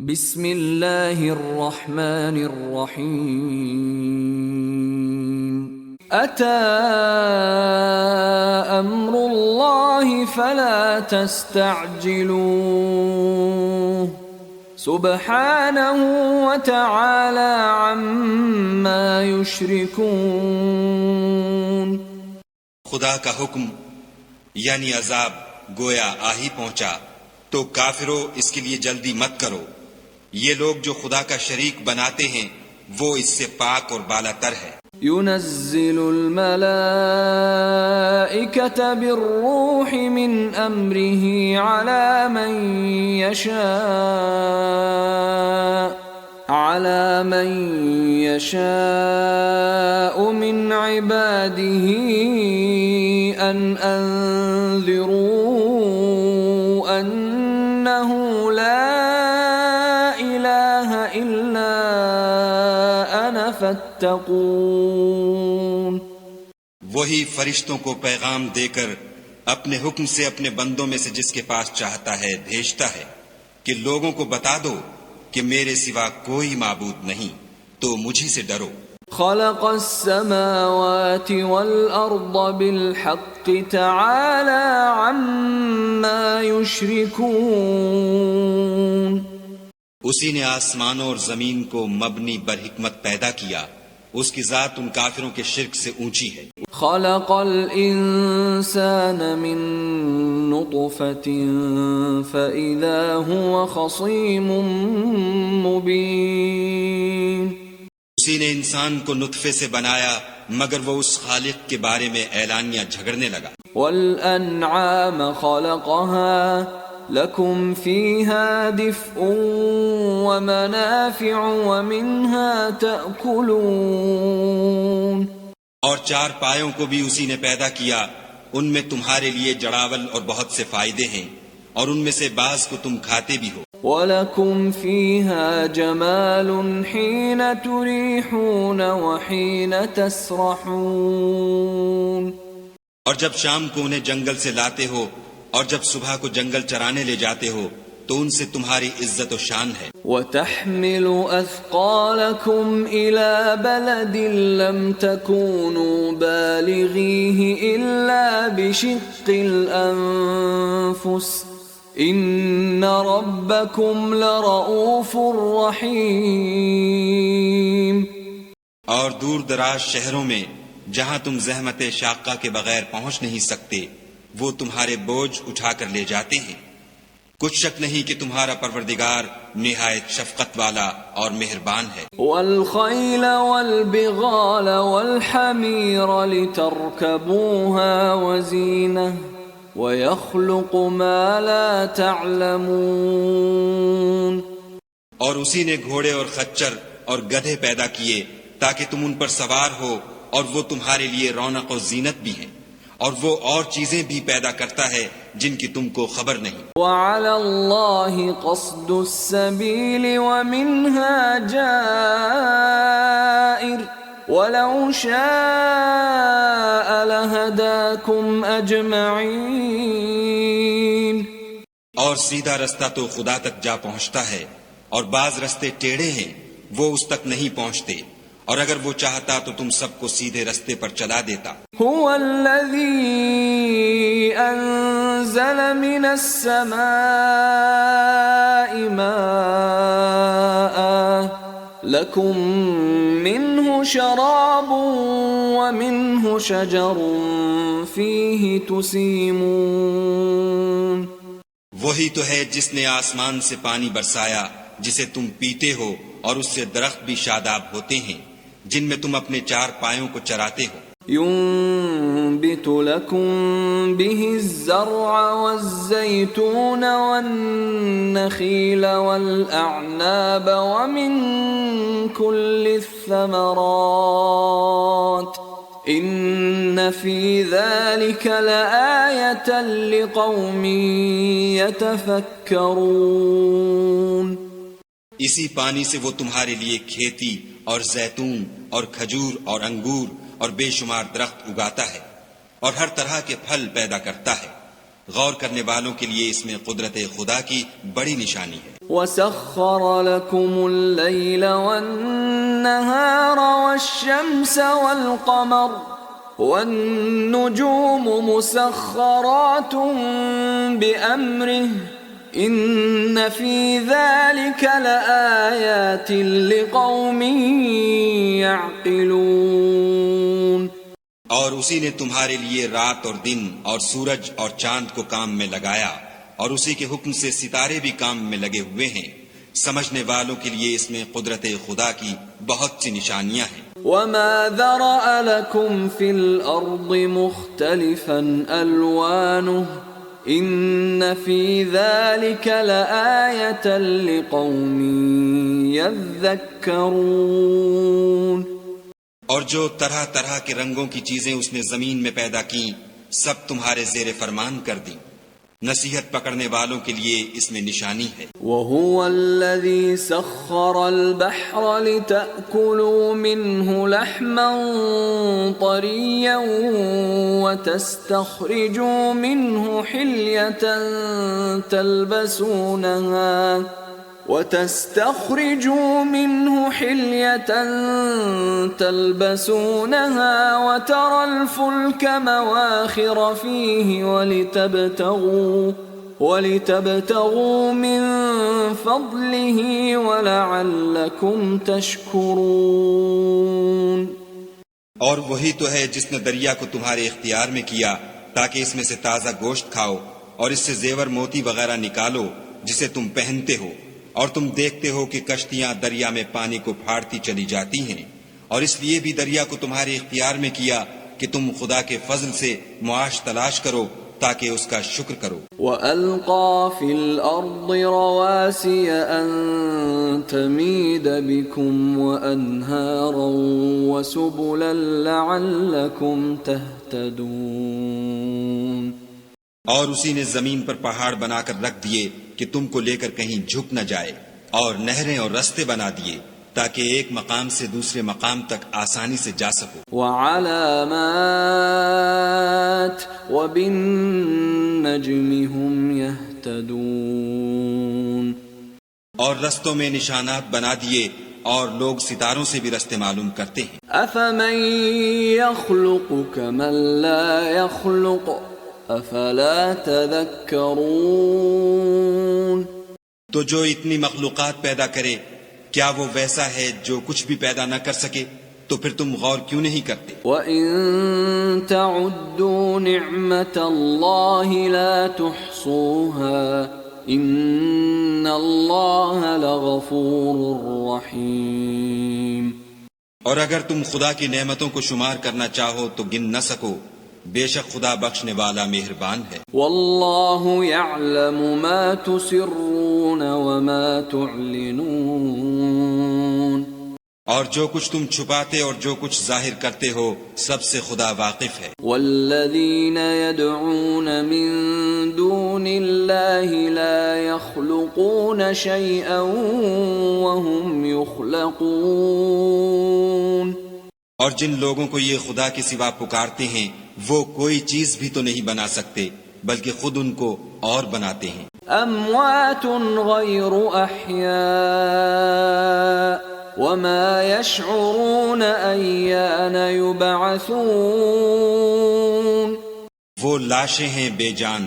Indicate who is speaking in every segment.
Speaker 1: بسم اللہ الرحمن الرحیم اتی امر اللہ فلا تستعجلوه سبحانہ وتعالی عما یشرکون۔
Speaker 2: خدا کا حکم یعنی عذاب گویا آ ہی پہنچا تو کافروں اس کے لیے جلدی مت کرو، یہ لوگ جو خدا کا شریک بناتے ہیں وہ اس سے پاک اور بالا تر ہے۔
Speaker 1: ينزل الملائكة بالروح من أمره على من يشاء من عباده أن أنذروا أنه لا إله إلا أنا فاتقون۔
Speaker 2: وہی فرشتوں کو پیغام دے کر اپنے حکم سے اپنے بندوں میں سے جس کے پاس چاہتا ہے بھیجتا ہے کہ لوگوں کو بتا دو کہ میرے سوا کوئی معبود نہیں، تو مجھی سے ڈرو۔
Speaker 1: خلق السماوات والأرض بالحق تعالى عما يشركون۔
Speaker 2: اسی نے آسمانوں اور زمین کو مبنی بر حکمت پیدا کیا، اس کی ذات ان کافروں کے شرک سے اونچی ہے۔
Speaker 1: خلق الانسان من نطفة فإذا هو خصيم مبين۔
Speaker 2: اسی نے انسان کو نطفے سے بنایا مگر وہ اس خالق کے بارے میں اعلانیہ جھگڑنے لگا۔
Speaker 1: والانعام خلقها لکم فیہا دفء ومنافع ومنها تأکلون۔
Speaker 2: اور چار پایوں کو بھی اسی نے پیدا کیا، ان میں تمہارے لیے جڑاول اور بہت سے فائدے ہیں، اور ان میں سے بعض کو تم کھاتے بھی ہو۔
Speaker 1: وَلَكُمْ فِيهَا جَمَالٌ حِينَ تُرِيحُونَ وَحِينَ تَسْرَحُونَ۔
Speaker 2: اور جب شام کو انہیں جنگل سے لاتے ہو اور جب صبح کو جنگل چرانے لے جاتے ہو تو ان سے تمہاری عزت و شان ہے۔
Speaker 1: وَتَحْمِلُ أَثْقَالَكُمْ إِلَى بَلَدٍ لَمْ تَكُونُوا بَالِغِيهِ إِلَّا بِشِقِّ الْأَنفُسِ إِنَّ رَبَّكُمْ لَرَؤُوفٌ رَحِيمٌ۔
Speaker 2: اور دور دراز شہروں میں جہاں تم زحمت شاقہ کے بغیر پہنچ نہیں سکتے وہ تمہارے بوجھ اٹھا کر لے جاتے ہیں، کچھ شک نہیں کہ تمہارا پروردگار نہایت شفقت والا اور مہربان ہے۔
Speaker 1: والخیل والبغال والحمیر لترکبوها وزینہ وَيَخْلُقُ مَا لَا تَعْلَمُونَ۔
Speaker 2: اور اسی نے گھوڑے اور خچر اور گدھے پیدا کیے تاکہ تم ان پر سوار ہو، اور وہ تمہارے لیے رونق و زینت بھی ہیں، اور وہ اور چیزیں بھی پیدا کرتا ہے جن کی تم کو خبر نہیں۔
Speaker 1: وَعَلَى اللَّهِ قَصْدُ السَّبِيلِ وَمِنْهَا جَائِرٌ وَلَوْ شَاءَ لَهَدَاكُمْ أَجْمَعِينَ۔
Speaker 2: اور سیدھا رستہ تو خدا تک جا پہنچتا ہے، اور بعض رستے ٹیڑھے ہیں وہ اس تک نہیں پہنچتے، اور اگر وہ چاہتا تو تم سب کو سیدھے رستے پر چلا دیتا۔
Speaker 1: هو الذي أنزل من السماء ماء لكم منه شراب ومنه شجر فيه تسيمون۔
Speaker 2: وہی تو ہے جس نے آسمان سے پانی برسایا جسے تم پیتے ہو، اور اس سے درخت بھی شاداب ہوتے ہیں جن میں تم اپنے چار پایوں کو چراتے ہو۔
Speaker 1: ينبت لكم به الزرع والزيتون والنخيل والأعناب ومن كل الثمرات إن في ذلك لآية لقوم يتفكرون۔
Speaker 2: اسی پانی سے وہ تمہارے لیے کھیتی اور زیتون اور کھجور اور انگور اور بے شمار درخت اگاتا ہے، اور ہر طرح کے پھل پیدا کرتا ہے۔ غور کرنے والوں کے لیے اس میں قدرت خدا کی بڑی نشانی ہے۔
Speaker 1: وسخر لكم الليل والنهار والشمس والقمر والنجوم مسخرات بأمره إن في ذلك لآيات لقوم يعقلون.
Speaker 2: اور اسی نے تمہارے لیے رات اور دن اور سورج اور چاند کو کام میں لگایا، اور اسی کے حکم سے ستارے بھی کام میں لگے ہوئے ہیں. سمجھنے والوں کے لیے اس میں قدرت خدا کی بہت سی نشانیاں ہیں.
Speaker 1: وما ذرأ لكم في الأرض مختلفا ألوانه إن في ذلك لآية لقوم يذكرون.
Speaker 2: اور جو طرح طرح کے رنگوں کی چیزیں اس نے زمین میں پیدا کی سب تمہارے زیر فرمان کر دیں. نصیحت پکڑنے والوں کے لیے اس میں نشانی ہے.
Speaker 1: وهو الذي سخر البحر لتأكلوا منه لحما طريا وتستخرجوا منه حلية تلبسونها وترى الفلك مواخر فيه ولتبتغوا من فضله ولعلكم تشكرون.
Speaker 2: اور وہی تو ہے جس نے دریا کو تمہارے اختیار میں کیا تاکہ اس میں سے تازہ گوشت کھاؤ اور اس سے زیور موتی وغیرہ نکالو جسے تم پہنتے ہو، اور تم دیکھتے ہو کہ کشتیاں دریا میں پانی کو پھاڑتی چلی جاتی ہیں، اور اس لیے بھی دریا کو تمہارے اختیار میں کیا کہ تم خدا کے فضل سے معاش تلاش کرو تاکہ اس کا شکر کرو.
Speaker 1: وَأَلْقَى فِي الْأَرْضِ رَوَاسِيَ أَن تَمِيدَ بِكُمْ وَأَنْهَارًا وَسُبُلًا لَعَلَّكُمْ تَهْتَدُونَ.
Speaker 2: اور اسی نے زمین پر پہاڑ بنا کر رکھ دیے کہ تم کو لے کر کہیں جھک نہ جائے، اور نہریں اور رستے بنا دیے تاکہ ایک مقام سے دوسرے مقام تک آسانی سے جا سکو.
Speaker 1: وعلامات وبالنجم هم يهتدون.
Speaker 2: اور رستوں میں نشانات بنا دیے اور لوگ ستاروں سے بھی رستے معلوم کرتے ہیں.
Speaker 1: افمن يخلق كمن لا يخلق افلا تذكرون.
Speaker 2: تو جو اتنی مخلوقات پیدا کرے کیا وہ ویسا ہے جو کچھ بھی پیدا نہ کر سکے؟ تو پھر تم غور کیوں نہیں کرتے؟
Speaker 1: وَإِن تَعُدُّوا نِعْمَةَ اللَّهِ لَا تُحْصُوهَا إِنَّ اللَّهَ لَغَفُورٌ رَحِيمٌ.
Speaker 2: اور اگر تم خدا کی نعمتوں کو شمار کرنا چاہو تو گن نہ سکو، بے شک خدا بخشنے والا مہربان ہے.
Speaker 1: واللہ یعلم ما تسرون وما تعلنون.
Speaker 2: اور جو کچھ تم چھپاتے اور جو کچھ ظاہر کرتے ہو سب سے خدا واقف ہے.
Speaker 1: والذین يدعون من دون اللہ لا يخلقون شیئا وهم يخلقون.
Speaker 2: اور جن لوگوں کو یہ خدا کے سوا پکارتے ہیں وہ کوئی چیز بھی تو نہیں بنا سکتے بلکہ خود ان کو اور بناتے ہیں.
Speaker 1: اموات غیر احیاء وما يشعرون ایان یبعثون.
Speaker 2: وہ لاشیں ہیں بے جان،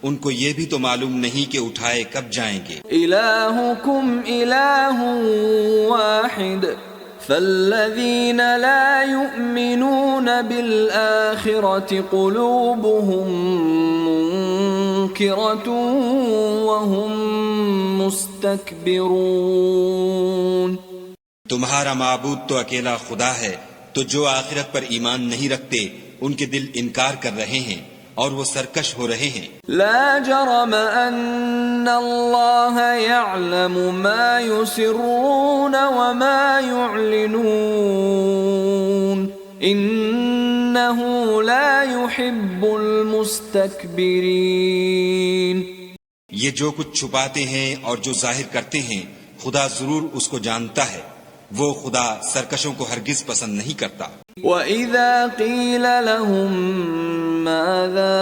Speaker 2: ان کو یہ بھی تو معلوم نہیں کہ اٹھائے کب جائیں گے.
Speaker 1: الہکم الہ واحد فالذین لا یؤمنون بالآخرة قلوبهم منکرة وهم مستکبرون.
Speaker 2: تمہارا معبود تو اکیلا خدا ہے، تو جو آخرت پر ایمان نہیں رکھتے ان کے دل انکار کر رہے ہیں اور وہ سرکش ہو رہے ہیں.
Speaker 1: لا جرم ان اللہ یعلم ما یسرون وما یعلنون انہ لا يحب المستکبرین.
Speaker 2: یہ جو کچھ چھپاتے ہیں اور جو ظاہر کرتے ہیں خدا ضرور اس کو جانتا ہے، وہ خدا سرکشوں کو ہرگز پسند نہیں کرتا.
Speaker 1: وَإِذَا قِيلَ لَهُم ماذا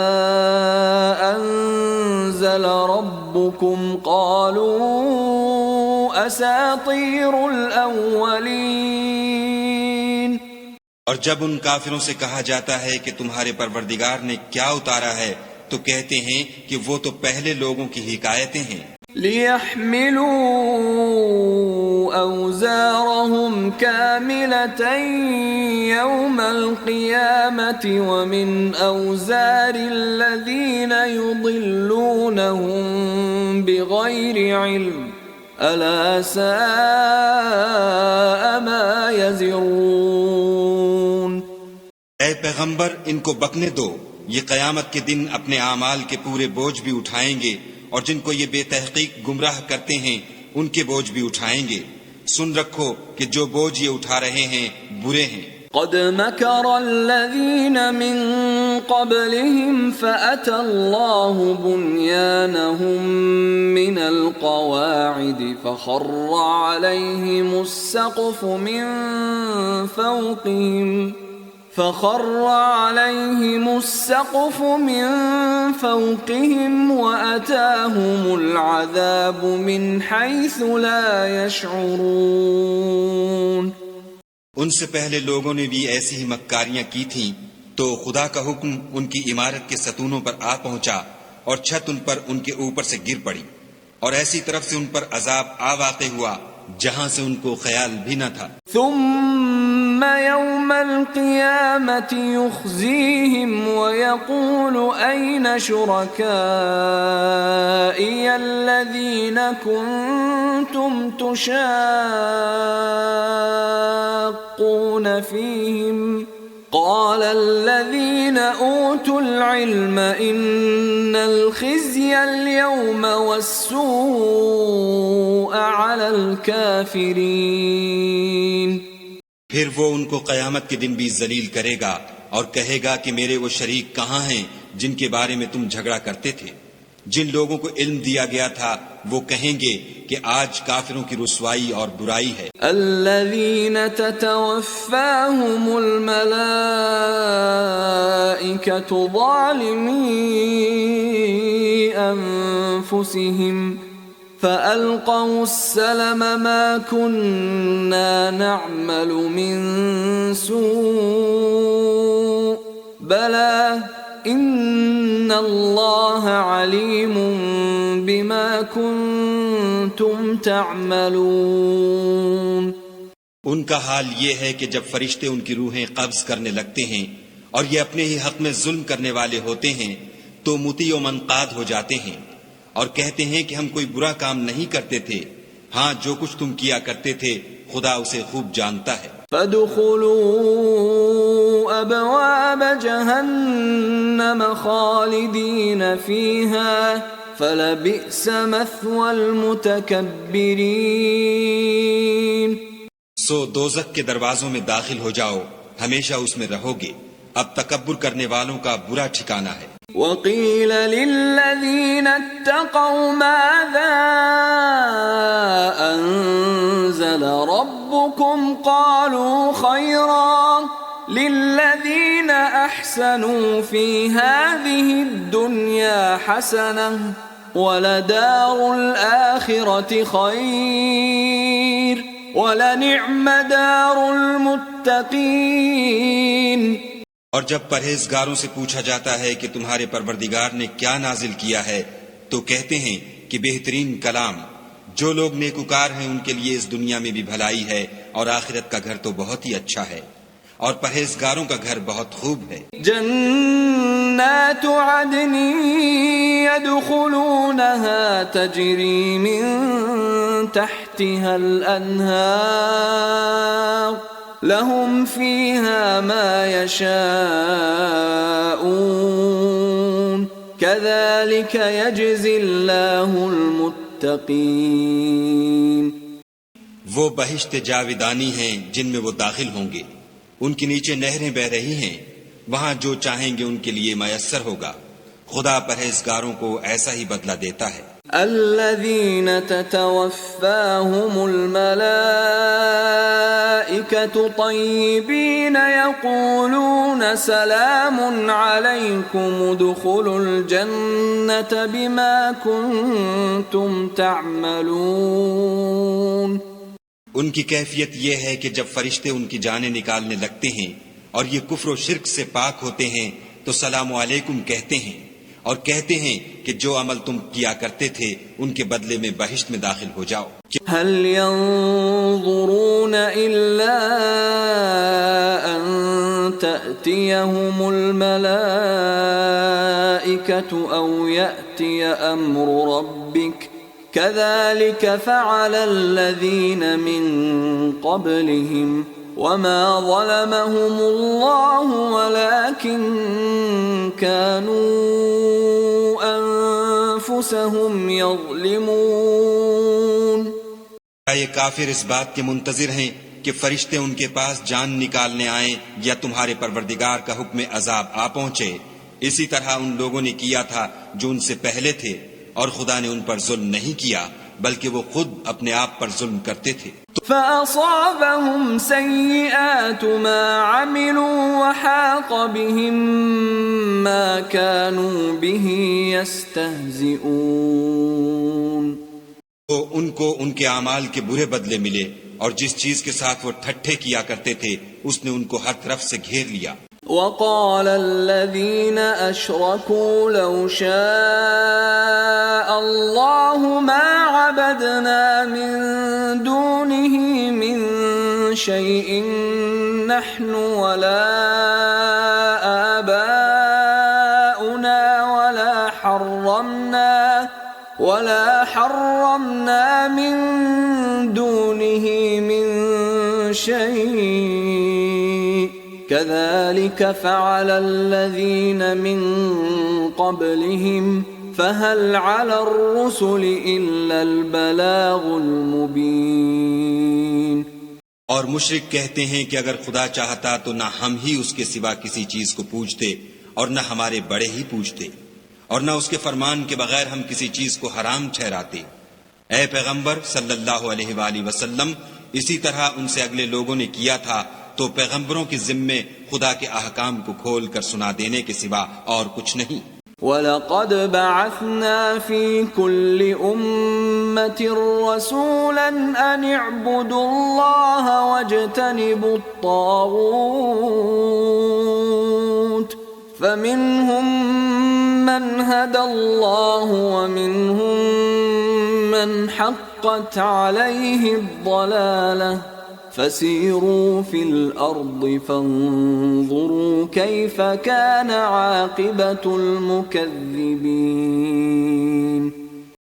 Speaker 1: أنزل ربكم قالوا أساطير الأولين
Speaker 2: اور جب ان کافروں سے کہا جاتا ہے کہ تمہارے پروردگار نے کیا اتارا ہے تو کہتے ہیں کہ وہ تو پہلے لوگوں کی حکایتیں ہیں.
Speaker 1: لِيَحْمِلُوا أَوْزَارَهُمْ كَامِلَةً يَوْمَ الْقِيَامَةِ وَمِنْ أَوْزَارِ الَّذِينَ يُضِلُّونَهُمْ بِغَيْرِ عِلْمٍ أَلَا سَاءَ مَا يَزِرُونَ.
Speaker 2: اے پیغمبر ان کو بکنے دو، یہ قیامت کے دن اپنے اعمال کے پورے بوجھ بھی اٹھائیں گے اور جن کو یہ بے تحقیق گمراہ کرتے ہیں ان کے بوجھ بھی اٹھائیں گے. سن رکھو کہ جو بوجھ یہ اٹھا رہے ہیں برے ہیں.
Speaker 1: قد مكر الذين من قبلهم فأتى الله بنيانهم من القواعد فخر عليهم السقف من فوقهم وأتاهم العذاب من حيث لا يشعرون.
Speaker 2: ان سے پہلے لوگوں نے بھی ایسی ہی مکاریاں کی تھیں تو خدا کا حکم ان کی عمارت کے ستونوں پر آ پہنچا اور چھت ان پر ان کے اوپر سے گر پڑی اور ایسی طرف سے ان پر عذاب آ واقع ہوا جہاں سے ان کو خیال بھی نہ تھا.
Speaker 1: ثم يوم القيامة يخزيهم ويقول أين شركائي الذين كنتم تشاقون فيهم قال الذين أوتوا العلم إن الخزي اليوم والسوء على الكافرين.
Speaker 2: پھر وہ ان کو قیامت کے دن بھی ذلیل کرے گا اور کہے گا کہ میرے وہ شریک کہاں ہیں جن کے بارے میں تم جھگڑا کرتے تھے. جن لوگوں کو علم دیا گیا تھا وہ کہیں گے کہ آج کافروں کی رسوائی اور برائی ہے.
Speaker 1: الذين تتوفاهم الملائكة ظالمي أنفسهم فألقوا السلم ما كنا نعمل من سوء بلى إن الله عليم بما كنتم تعملون.
Speaker 2: ان کا حال یہ ہے کہ جب فرشتے ان کی روحیں قبض کرنے لگتے ہیں اور یہ اپنے ہی حق میں ظلم کرنے والے ہوتے ہیں تو مطیع و منقاد ہو جاتے ہیں اور کہتے ہیں کہ ہم کوئی برا کام نہیں کرتے تھے. ہاں جو کچھ تم کیا کرتے تھے خدا اسے خوب جانتا ہے.
Speaker 1: فادخلوا ابواب جہنم خالدین فیہا فلبئس مثوى المتکبرین.
Speaker 2: سو دوزخ کے دروازوں میں داخل ہو جاؤ، ہمیشہ اس میں رہو گے. اب تکبر کرنے والوں کا برا ٹھکانہ ہے.
Speaker 1: وقیل للذین اتقوا ماذا انزل ربکم قالوا خیرا للذین احسنوا فی هذه الدنیا حسنة ولدار الآخرة خیر ولنعم دار المتقین.
Speaker 2: اور جب پرہیزگاروں سے پوچھا جاتا ہے کہ تمہارے پروردگار نے کیا نازل کیا ہے تو کہتے ہیں کہ بہترین کلام. جو لوگ نیکوکار ہیں ان کے لیے اس دنیا میں بھی بھلائی ہے اور آخرت کا گھر تو بہت ہی اچھا ہے اور پرہیزگاروں کا گھر بہت خوب ہے.
Speaker 1: جنات عدن يدخلونها تجری من تحتها الانہار لهم فيها ما يشاءون كذلك يجزي الله المتقين.
Speaker 2: وہ بہشت جاودانی ہیں جن میں وہ داخل ہوں گے، ان کے نیچے نہریں بہ رہی ہیں، وہاں جو چاہیں گے ان کے لیے میسر ہوگا. خدا پرہیزگاروں کو ایسا ہی بدلہ دیتا ہے.
Speaker 1: الذين تتوفاهم الملائكة الملائكة طيبين يقولون سلام عليكم ادخلوا الجنة بما كنتم تعملون.
Speaker 2: ان کی کیفیت یہ ہے کہ جب فرشتے ان کی جانیں نکالنے لگتے ہیں اور یہ کفر و شرک سے پاک ہوتے ہیں تو سلام علیکم کہتے ہیں اور کہتے ہیں کہ جو عمل تم کیا کرتے تھے ان کے بدلے میں بہشت میں داخل ہو جاؤ.
Speaker 1: هل ينظرون إلا أن تأتيهم الملائكة أو يأتي أمر ربك كذلك فعل الذين من قبلهم وما ظلمهم الله ولكن كانوا أنفسهم يظلمون.
Speaker 2: یہ کافر اس بات کے منتظر ہیں کہ فرشتے ان کے پاس جان نکالنے آئیں یا تمہارے پروردگار کا حکم عذاب آ پہنچے. اسی طرح ان لوگوں نے کیا تھا جو ان سے پہلے تھے اور خدا نے ان پر ظلم نہیں کیا بلکہ وہ خود اپنے آپ پر ظلم کرتے تھے.
Speaker 1: فأصابهم سيئات ما عملوا وحاق بهم ما كانوا به يستهزئون.
Speaker 2: تو ان کو ان کے اعمال کے برے بدلے ملے اور جس چیز کے ساتھ وہ ٹھٹھے کیا کرتے تھے اس نے ان کو ہر طرف سے گھیر لیا.
Speaker 1: وقال الذين أشركوا لو شاء الله ما عبدنا من دونه من شيء نحن ولا آباؤنا ولا حرمنا من دونه من شيء كذلك فعل الذين من قبلهم فهل على الرسل إلا البلاغ المبين.
Speaker 2: اور مشرک کہتے ہیں کہ اگر خدا چاہتا تو نہ ہم ہی اس کے سوا کسی چیز کو پوجتے اور نہ ہمارے بڑے ہی پوجتے اور نہ اس کے فرمان کے بغیر ہم کسی چیز کو حرام ٹھہراتے. اے پیغمبر صلی اللہ علیہ وآلہ وسلم اسی طرح ان سے اگلے لوگوں نے کیا تھا تو پیغمبروں کے ذمے خدا کے احکام کو کھول کر سنا دینے کے سوا اور کچھ نہیں.
Speaker 1: وَلَقَدْ بَعَثْنَا فِي كُلِّ أُمَّةٍ رَسُولًا أَنِ اعْبُدُوا اللَّهَ وَاجْتَنِبُوا الطَّاغُوتَ فَمِنْهُمْ مَنْ هَدَى اللَّهُ وَمِنْهُمْ مَنْ حَقَّتْ عَلَيْهِ الضَّلَالَةُ فسيروا في الأرض فانظروا كيف كان عاقبة المكذبين.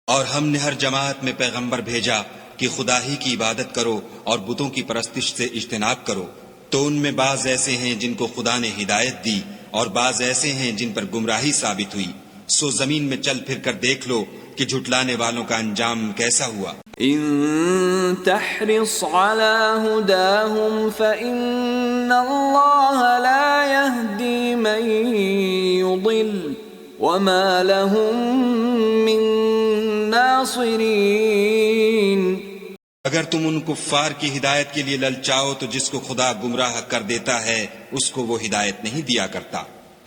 Speaker 2: اور ہم نے ہر جماعت میں پیغمبر بھیجا کہ خدا ہی کی عبادت کرو اور بتوں کی پرستش سے اجتناب کرو تو ان میں بعض ایسے ہیں جن کو خدا نے ہدایت دی اور بعض ایسے ہیں جن پر گمراہی ثابت ہوئی. سو زمین میں چل پھر کر دیکھ لو کہ جھٹلانے والوں کا انجام کیسا ہوا.
Speaker 1: ان تحرص على هداهم فإن الله لا يهدي من يضل وما لهم من ناصرين.
Speaker 2: اگر تم ان کفار کی ہدایت کے لیے للچاؤ تو جس کو خدا گمراہ کر دیتا ہے اس کو وہ ہدایت نہیں دیا کرتا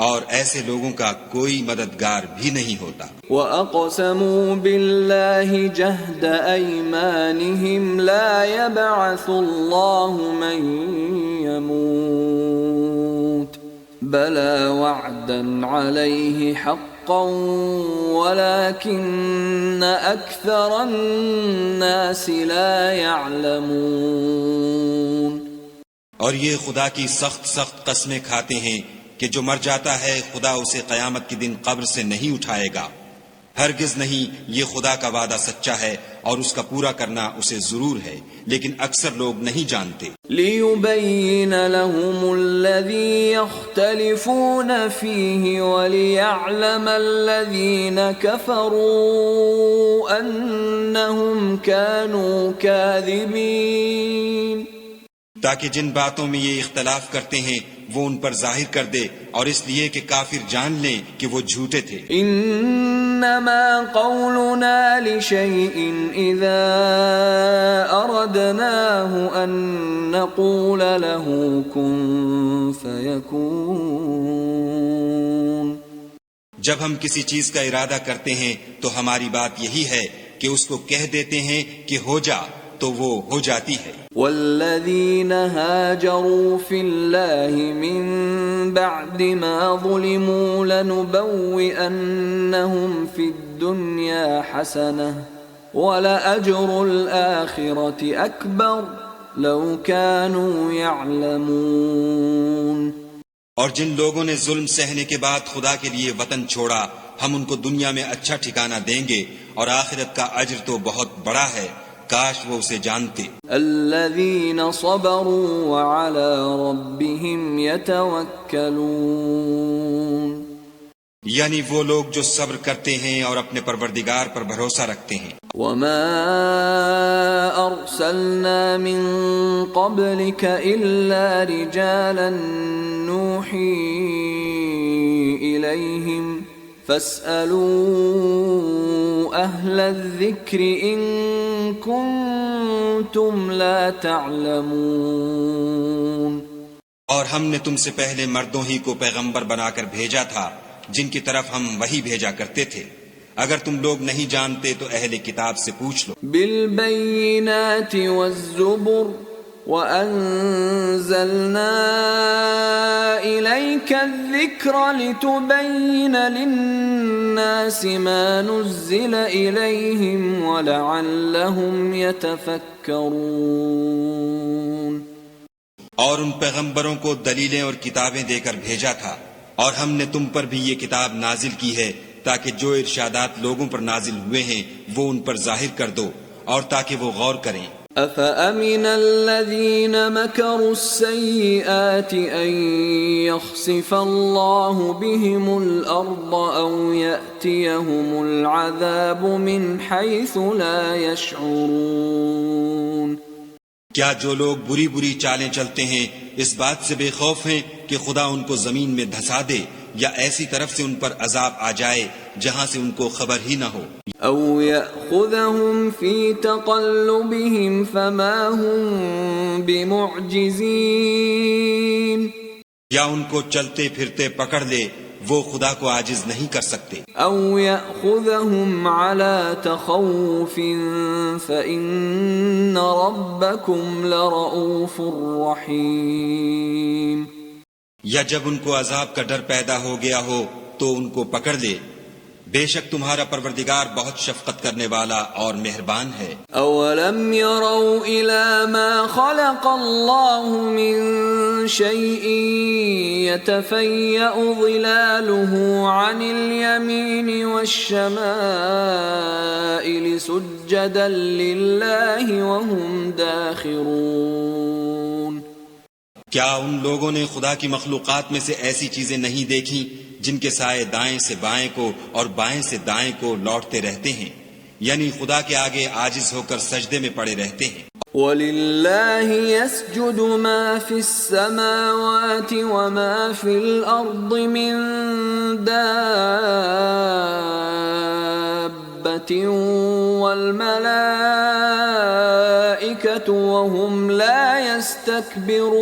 Speaker 2: اور ایسے لوگوں کا کوئی مددگار بھی نہیں ہوتا.
Speaker 1: وَأَقْسَمُوا بِاللَّهِ جَهْدَ أَيْمَانِهِمْ لَا يَبْعَثُ اللَّهُ مَن يَمُوتُ بَلَى وَعْدًا عَلَيْهِ حَقًّا وَلَكِنَّ أَكْثَرَ النَّاسِ لَا يَعْلَمُونَ.
Speaker 2: اور یہ خدا کی سخت قسمیں کھاتے ہیں کہ جو مر جاتا ہے خدا اسے قیامت کے دن قبر سے نہیں اٹھائے گا. ہرگز نہیں، یہ خدا کا وعدہ سچا ہے اور اس کا پورا کرنا اسے ضرور ہے لیکن اکثر لوگ نہیں جانتے.
Speaker 1: لِيُبَيِّنَ لَهُمُ الَّذِي يَخْتَلِفُونَ فِيهِ وَلِيَعْلَمَ الَّذِينَ كَفَرُوا أَنَّهُمْ كَانُوا كَاذِبِينَ.
Speaker 2: تاکہ جن باتوں میں یہ اختلاف کرتے ہیں وہ ان پر ظاہر کر دے اور اس لیے کہ کافر جان لیں کہ وہ جھوٹے تھے.
Speaker 1: ان إنما قولنا لشيء إذا أردناه أن نقول له كن فيكون.
Speaker 2: جب ہم کسی چیز کا ارادہ کرتے ہیں تو ہماری بات یہی ہے کہ اس کو کہہ دیتے ہیں کہ ہو جا، تو وہ ہو جاتی ہے.
Speaker 1: والذين هاجروا في الله من بعد ما ظلموا لنبوئنهم في الدنيا حسنة ولأجر الآخرة أكبر لو كانوا يعلمون.
Speaker 2: اور جن لوگوں نے ظلم سہنے کے بعد خدا کے لیے وطن چھوڑا، ہم ان کو دنیا میں اچھا ٹھکانہ دیں گے اور آخرت کا اجر تو بہت بڑا ہے، کاش وہ اسے جانتے.
Speaker 1: الذين صبروا وعلى ربهم يتوكلون.
Speaker 2: یعنی وہ لوگ جو صبر کرتے ہیں اور اپنے پروردگار پر بھروسہ رکھتے ہیں.
Speaker 1: وما أرسلنا من قبلك إلا رجالا نوحي إليهم فاسألوا أهل الذكر إن كنتم لا تعلمون.
Speaker 2: اور ہم نے تم سے پہلے مردوں ہی کو پیغمبر بنا کر بھیجا تھا جن کی طرف ہم وحی بھیجا کرتے تھے. اگر تم لوگ نہیں جانتے تو اہل کتاب سے پوچھ لو.
Speaker 1: بالبينات والزبر وأنزلنا إليك الذكر لتبين للناس ما نزل إليهم ولعلهم يتفكرون.
Speaker 2: اور ان پیغمبروں کو دلیلیں اور کتابیں دے کر بھیجا تھا، اور ہم نے تم پر بھی یہ کتاب نازل کی ہے تاکہ جو ارشادات لوگوں پر نازل ہوئے ہیں وہ ان پر ظاہر کر دو اور تاکہ وہ غور کریں.
Speaker 1: أفأمن الذين مكروا السيئات أن يخسف الله بهم الأرض أو يأتيهم العذاب من حيث لا يشعرون.
Speaker 2: کیا جو لوگ بری بری چالیں چلتے ہیں اس بات سے بے خوف ہیں کہ خدا ان کو زمین میں دھسا دے یا ایسی طرف سے ان پر عذاب آ جائے جہاں سے ان کو خبر ہی نہ ہو؟
Speaker 1: او يأخذهم في تقلبهم فما هم بمعجزين.
Speaker 2: یا ان کو چلتے پھرتے پکڑ لے، وہ خدا کو عاجز نہیں کر سکتے.
Speaker 1: او يأخذهم على تخوف فإن ربكم لرؤوف رحيم.
Speaker 2: یا جب ان کو عذاب کا ڈر پیدا ہو گیا ہو تو ان کو پکڑ لے، بے شک تمہارا پروردگار بہت شفقت کرنے والا اور مہربان ہے.
Speaker 1: اولم يروا الى ما خلق الله من شيء يتفيأ ظلاله عن اليمين والشمائل سجدا لله وهم داخرون.
Speaker 2: کیا ان لوگوں نے خدا کی مخلوقات میں سے ایسی چیزیں نہیں دیکھی جن کے سائے دائیں سے بائیں کو اور بائیں سے دائیں کو لوٹتے رہتے ہیں، یعنی خدا کے آگے عاجز ہو کر سجدے میں پڑے رہتے ہیں.
Speaker 1: وَلِلَّهِ يَسْجُدُ مَا فِي السَّمَاوَاتِ وَمَا فِي الْأَرْضِ مِن دَابَّةٍ وَالْمَلَائِكَةُ وَهُمْ لَا يَسْتَكْبِرُونَ.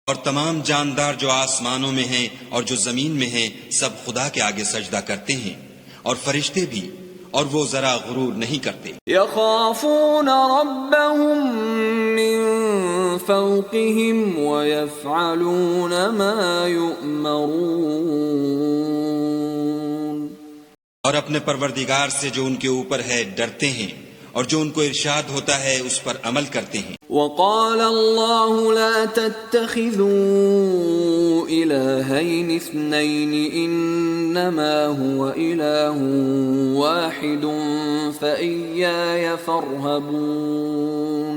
Speaker 2: اور تمام جاندار جو آسمانوں میں ہیں اور جو زمین میں ہیں سب خدا کے آگے سجدہ کرتے ہیں، اور فرشتے بھی، اور وہ ذرا غرور نہیں کرتے.
Speaker 1: يخافون ربهم من فوقهم ويفعلون ما يؤمرون.
Speaker 2: اور اپنے پروردگار سے جو ان کے اوپر ہے ڈرتے ہیں، اور جو ان کو ارشاد ہوتا ہے اس پر عمل کرتے ہیں.
Speaker 1: وقال الله لا تتخذوا إلهين اثنين إنما هو إله واحد فإياي فارهبون.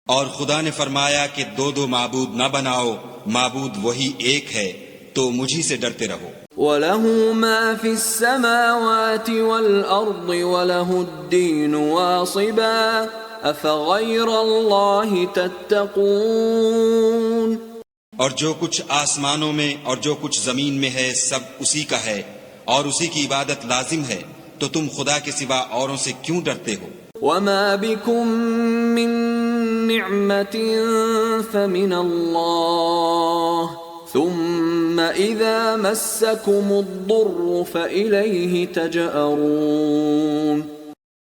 Speaker 2: اور خدا نے فرمایا کہ دو معبود نہ بناؤ، معبود وہی ایک ہے، تو مجھی سے ڈرتے رہو.
Speaker 1: وَلَهُ مَا فِي السَّمَاوَاتِ وَالْأَرْضِ وَلَهُ الدِّينُ وَاصِبًا أَفَغَيْرَ اللَّهِ تَتَّقُونَ.
Speaker 2: اور جو کچھ آسمانوں میں اور جو کچھ زمین میں ہے سب اسی کا ہے، اور اسی کی عبادت لازم ہے، تو تم خدا کے سوا اوروں سے کیوں ڈرتے ہو؟
Speaker 1: وما بكم من نعمة فمن الله ثم إذا مسكم الضر فإليه تجأرون۔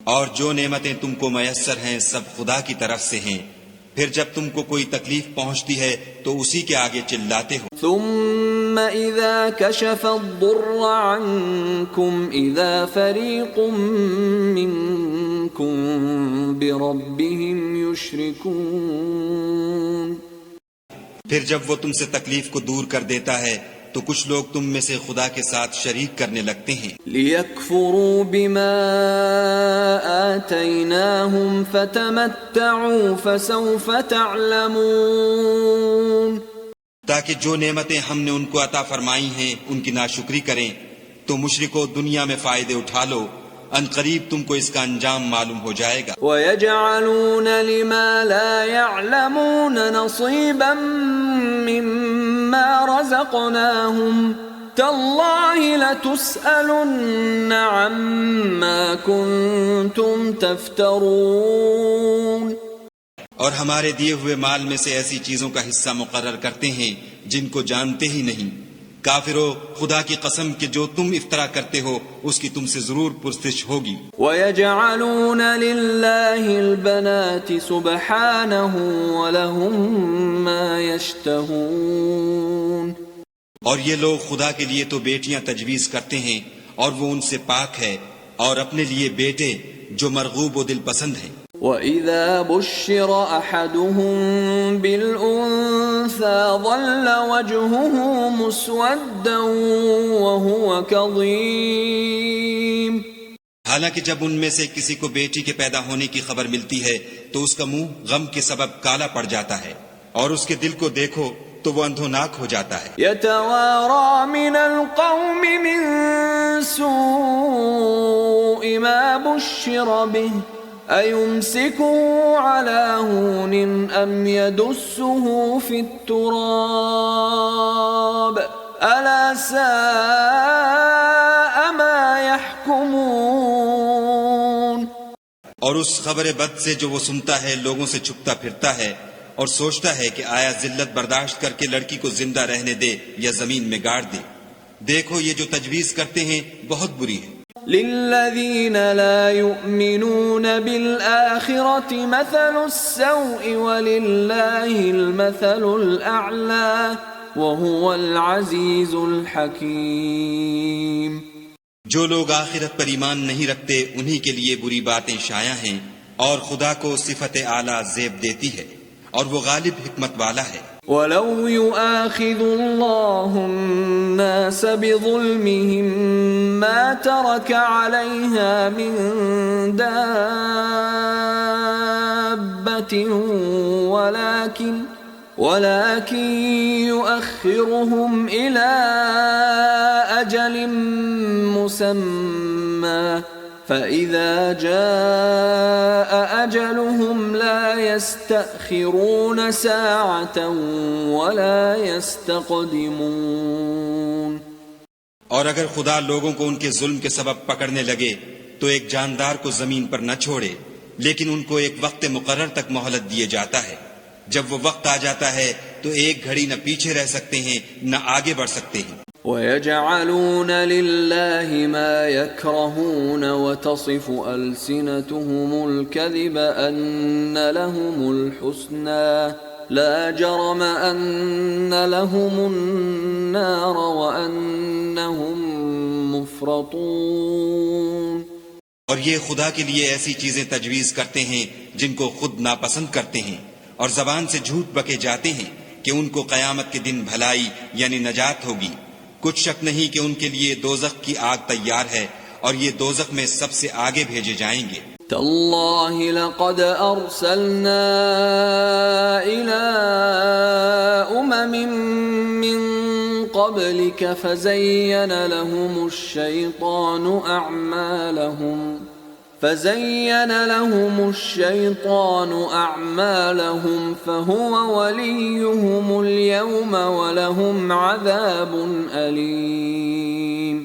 Speaker 2: اور جو نعمتیں تم کو میسر ہیں سب خدا کی طرف سے ہیں، پھر جب تم کو کوئی تکلیف پہنچتی ہے تو اسی کے آگے چلاتے ہو۔
Speaker 1: ثم إذا كشف الضر عنكم إذا فريق منكم بربهم يشركون۔
Speaker 2: پھر جب وہ تم سے تکلیف کو دور کر دیتا ہے تو کچھ لوگ تم میں سے خدا کے ساتھ شریک کرنے لگتے ہیں۔
Speaker 1: لِيَكْفُرُوا بِمَا آتَيْنَاهُمْ فَتَمَتَّعُوا فَسَوْفَ تَعْلَمُونَ۔
Speaker 2: تاکہ جو نعمتیں ہم نے ان کو عطا فرمائی ہیں ان کی ناشکری کریں، تو مشرکو دنیا میں فائدے اٹھا لو، ان قریب تم کو اس کا انجام معلوم ہو جائے گا۔
Speaker 1: وَيَجْعَلُونَ لِمَا لَا يَعْلَمُونَ نَصِيبًا مِّمَّا رَزَقْنَاهُمْ تَاللَّهِ لَتُسْأَلُنَّ عَمَّا كُنتُمْ تَفْتَرُونَ۔
Speaker 2: اور ہمارے دیے ہوئے مال میں سے ایسی چیزوں کا حصہ مقرر کرتے ہیں جن کو جانتے ہی نہیں۔ کافرو، خدا کی قسم کہ جو تم افطرا کرتے ہو اس کی تم سے ضرور پرسش ہوگی۔
Speaker 1: وَيَجْعَلُونَ لِلَّهِ الْبَنَاتِ سُبْحَانَهُ وَلَهُم مَّا يَشْتَهُونَ۔
Speaker 2: اور یہ لوگ خدا کے لیے تو بیٹیاں تجویز کرتے ہیں اور وہ ان سے پاک ہے، اور اپنے لیے بیٹے جو مرغوب و دل پسند ہیں۔
Speaker 1: وَإِذَا بُشِّرَ أَحَدُهُم بِالْأُنثَىٰ ظَلَّ وَجْهُهُ مُسْوَدًّا وَهُوَ كَظِيمٌ۔
Speaker 2: حالانکہ جب ان میں سے کسی کو بیٹی کے پیدا ہونے کی خبر ملتی ہے تو اس کا منہ غم کے سبب کالا پڑ جاتا ہے، اور اس کے دل کو دیکھو تو وہ اندھوناک ہو جاتا ہے۔
Speaker 1: يَتَوَارَىٰ مِنَ الْقَوْمِ مِن سُوءِ مَا بُشِّرَ بِهِ أَيُمْسِكُهُ عَلَىٰ هُونٍ أَمْ يَدُسُّهُ فِي التُّرَابِ أَلَا سَاءَ مَا يَحْكُمُونَ۔
Speaker 2: اور اس خبر بد سے جو وہ سنتا ہے لوگوں سے چھپتا پھرتا ہے اور سوچتا ہے کہ آیا ذلت برداشت کر کے لڑکی کو زندہ رہنے دے یا زمین میں گاڑ دے۔ دیکھو یہ جو تجویز کرتے ہیں بہت بری ہے۔
Speaker 1: لِلَّذِينَ لَا يُؤْمِنُونَ بِالْآخِرَةِ مَثَلُ السَّوْءِ وَلِلَّهِ الْمَثَلُ الْأَعْلَى وَهُوَ الْعَزِيزُ الْحَكِيمُ۔
Speaker 2: جو لوگ آخرت پر ایمان نہیں رکھتے انہی کے لیے بری باتیں شائع ہیں، اور خدا کو صفت اعلیٰ زیب دیتی ہے، اور وہ غالب حکمت والا ہے۔
Speaker 1: وَلَوْ يُؤَاخِذُ اللَّهُ النَّاسَ بِظُلْمِهِمْ مَا تَرَكَ عَلَيْهَا مِن دَابَّةٍ وَلَكِن يُؤَخِّرُهُمْ إِلَىٰ أَجَلٍ مُّسَمًّى فَإِذَا جَاءَ أَجَلُهُمْ لَا يَسْتَأْخِرُونَ سَاعَةً وَلَا يَسْتَقْدِمُونَ۔
Speaker 2: اور اگر خدا لوگوں کو ان کے ظلم کے سبب پکڑنے لگے تو ایک جاندار کو زمین پر نہ چھوڑے، لیکن ان کو ایک وقت مقرر تک مہلت دیے جاتا ہے۔ جب وہ وقت آ جاتا ہے تو ایک گھڑی نہ پیچھے رہ سکتے ہیں نہ آگے بڑھ سکتے ہیں۔
Speaker 1: وَيَجْعَلُونَ لِلَّهِ مَا يَكْرَهُونَ وَتَصِفُ أَلْسِنَتُهُمُ الْكَذِبَ أَنَّ لَهُمُ الْحُسْنَىٰ لَا جَرَمَ أَنَّ لَهُمُ النَّارَ وَأَنَّهُمْ مُفْرَطُونَ۔
Speaker 2: اور یہ خدا کے لیے ایسی چیزیں تجویز کرتے ہیں جن کو خود ناپسند کرتے ہیں، اور زبان سے جھوٹ بکے جاتے ہیں کہ ان کو قیامت کے دن بھلائی یعنی نجات ہوگی۔ کچھ شک نہیں کہ ان کے لیے دوزخ کی آگ تیار ہے، اور یہ دوزخ میں سب سے آگے بھیجے جائیں گے۔
Speaker 1: تَاللَّهِ لَقَدْ أَرْسَلْنَا إِلَىٰ أُمَمٍ مِّن قَبْلِكَ فَزَيَّنَ لَهُمُ الشَّيْطَانُ أَعْمَالَهُمْ فَهُوَ وَلِيُّهُمُ الْيَوْمَ وَلَهُمْ عَذَابٌ أَلِيمٌ۔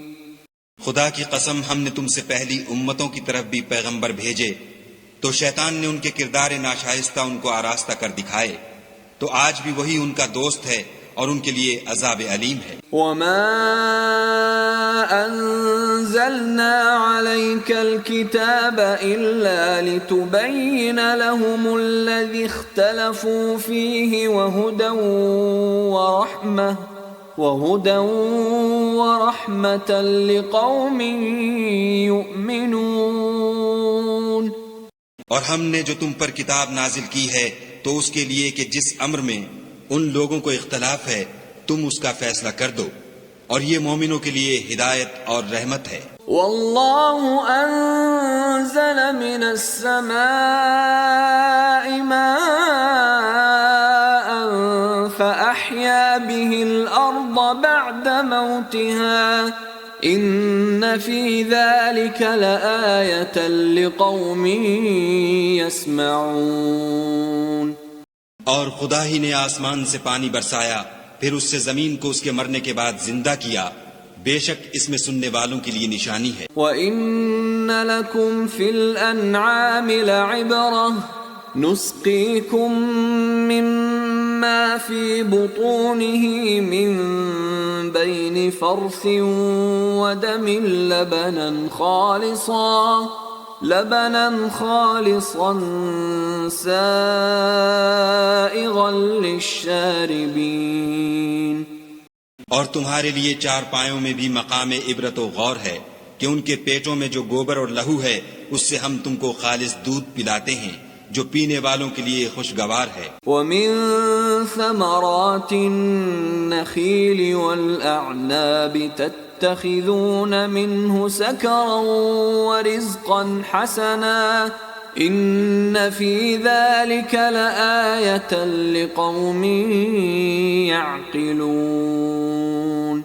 Speaker 2: خدا کی قسم ہم نے تم سے پہلی امتوں کی طرف بھی پیغمبر بھیجے تو شیطان نے ان کے کردار ناشائستہ ان کو آراستہ کر دکھائے، تو آج بھی وہی ان کا دوست ہے اور ان کے لیے عذاب علیم ہے۔
Speaker 1: وما أنزلنا عليك الكتاب إلا لتبين لهم الذي اختلفوا فيه وهدى ورحمة لقوم يؤمنون۔
Speaker 2: اور ہم نے جو تم پر کتاب نازل کی ہے تو اس کے لیے کہ جس امر میں ان لوگوں کو اختلاف ہے تم اس کا فیصلہ کر دو، اور یہ مومنوں کے لیے ہدایت اور رحمت ہے۔
Speaker 1: والله أنزل من السماء ماء فأحيا به الأرض بعد موتها إن في ذلك لآية لقوم يسمعون۔
Speaker 2: اور خدا ہی نے آسمان سے پانی برسایا، پھر اس سے زمین کو اس کے مرنے کے بعد زندہ کیا، بے شک اس میں سننے والوں کے لیے نشانی ہے۔
Speaker 1: وَإِنَّ لَكُمْ فِي الْأَنْعَامِ لَعِبْرَةً نُسْقِيكُم مِّمَّا فِي بُطُونِهِ مِن بَيْنِ فَرْثٍ وَدَمٍ لبنا خالصا سائغا للشاربین۔
Speaker 2: اور تمہارے لیے چار پایوں میں بھی مقام عبرت و غور ہے کہ ان کے پیٹوں میں جو گوبر اور لہو ہے اس سے ہم تم کو خالص دودھ پلاتے ہیں جو پینے والوں کے لیے خوشگوار ہے۔
Speaker 1: وَمِن ثَمَرَاتِ النَّخِيلِ وَالْأَعْنَابِ تَتَّخِذُونَ مِنْهُ سَكَرًا وَرِزْقًا حَسَنًا إِنَّ فِي ذَلِكَ لَآيَةً لِقَوْمٍ يَعْقِلُونَ۔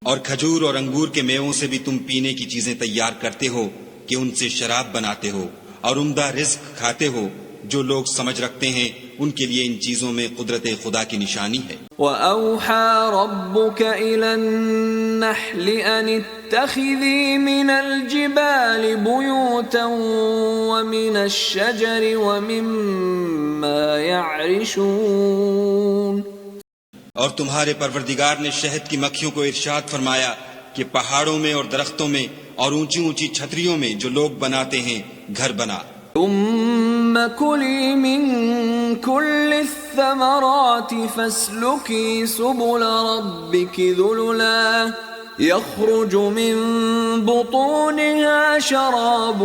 Speaker 2: اور کھجور اور انگور کے میووں سے بھی تم پینے کی چیزیں تیار کرتے ہو کہ ان سے شراب بناتے ہو، اور عمدہ رزق کھاتے ہو، جو لوگ سمجھ رکھتے ہیں ان کے لیے ان چیزوں میں قدرت خدا کی نشانی ہے۔
Speaker 1: وَأَوْحَى رَبُّكَ إِلَى النَّحْلِ أَنِ اتَّخِذِي مِنَ الْجِبَالِ بُيُوتًا وَمِنَ الشَّجَرِ وَمِمَّا يَعْرِشُونَ۔
Speaker 2: اور تمہارے پروردگار نے شہد کی مکھیوں کو ارشاد فرمایا کہ پہاڑوں میں اور درختوں میں اور اونچی اونچی چھتریوں میں جو لوگ بناتے ہیں گھر بنا۔
Speaker 1: ثم كلي من كل الثمرات فاسلكي سبل ربك ذللا يخرج من بطونها شراب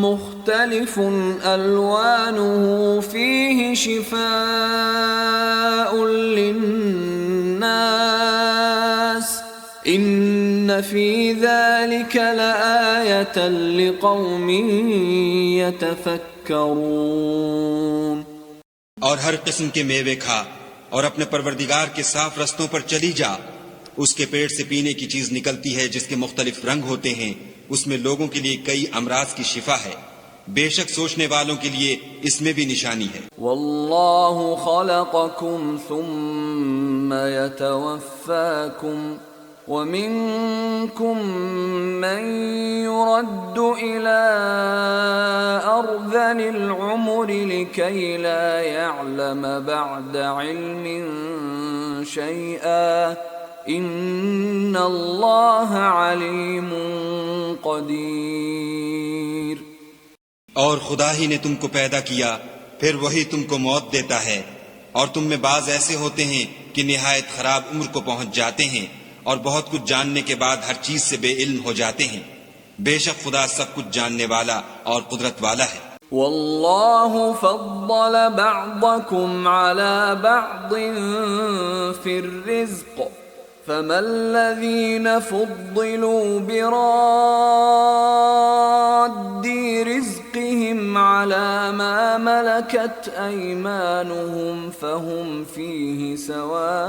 Speaker 1: مختلف ألوانه فيه شفاء للناس إن في ذلك لآية لقوم يتفكرون۔
Speaker 2: اور ہر قسم کے میوے کھا اور اپنے پروردگار کے صاف رستوں پر چلی جا، اس کے پیٹ سے پینے کی چیز نکلتی ہے جس کے مختلف رنگ ہوتے ہیں، اس میں لوگوں کے لیے کئی امراض کی شفا ہے، بے شک سوچنے والوں کے لیے اس میں بھی نشانی ہے۔
Speaker 1: واللہ خلقکم ثم يتوفاکم ومنكم من يرد إلى أرذل العمر لكي لا يعلم بعد علم شيئا إن الله عليم قدير۔
Speaker 2: اور خدا ہی نے تم کو پیدا کیا، پھر وہی تم کو موت دیتا ہے، اور تم میں بعض ایسے ہوتے ہیں کہ نہایت خراب عمر کو پہنچ جاتے ہیں اور بہت کچھ جاننے کے بعد ہر چیز سے بے علم ہو جاتے ہیں، بے شک خدا سب کچھ جاننے والا اور قدرت والا ہے۔
Speaker 1: واللہ فضل بعضکم علی بعض فی الرزق فما الذین فضلوا براد رزقهم على ما ملكت ایمانهم فهم فیہ سواء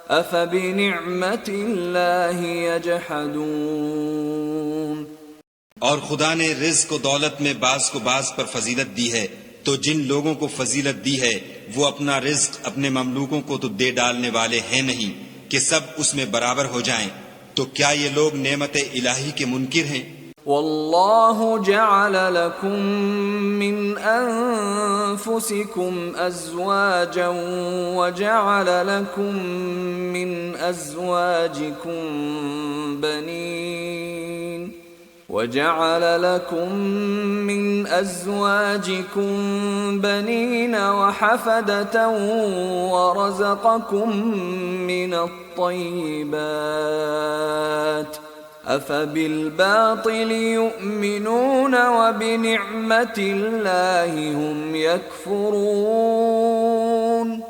Speaker 1: افبنعمت اللہ یجحدون۔
Speaker 2: اور خدا نے رزق و دولت میں بعض کو بعض پر فضیلت دی ہے، تو جن لوگوں کو فضیلت دی ہے وہ اپنا رزق اپنے مملوکوں کو تو دے ڈالنے والے ہیں نہیں کہ سب اس میں برابر ہو جائیں، تو کیا یہ لوگ نعمت الہی کے منکر ہیں؟
Speaker 1: والله جعل لكم من أنفسكم أزواجا وجعل لكم من أزواجكم بنين وحفدة ورزقكم من الطيبات أفبالباطل يؤمنون وبنعمة الله هم يكفرون۔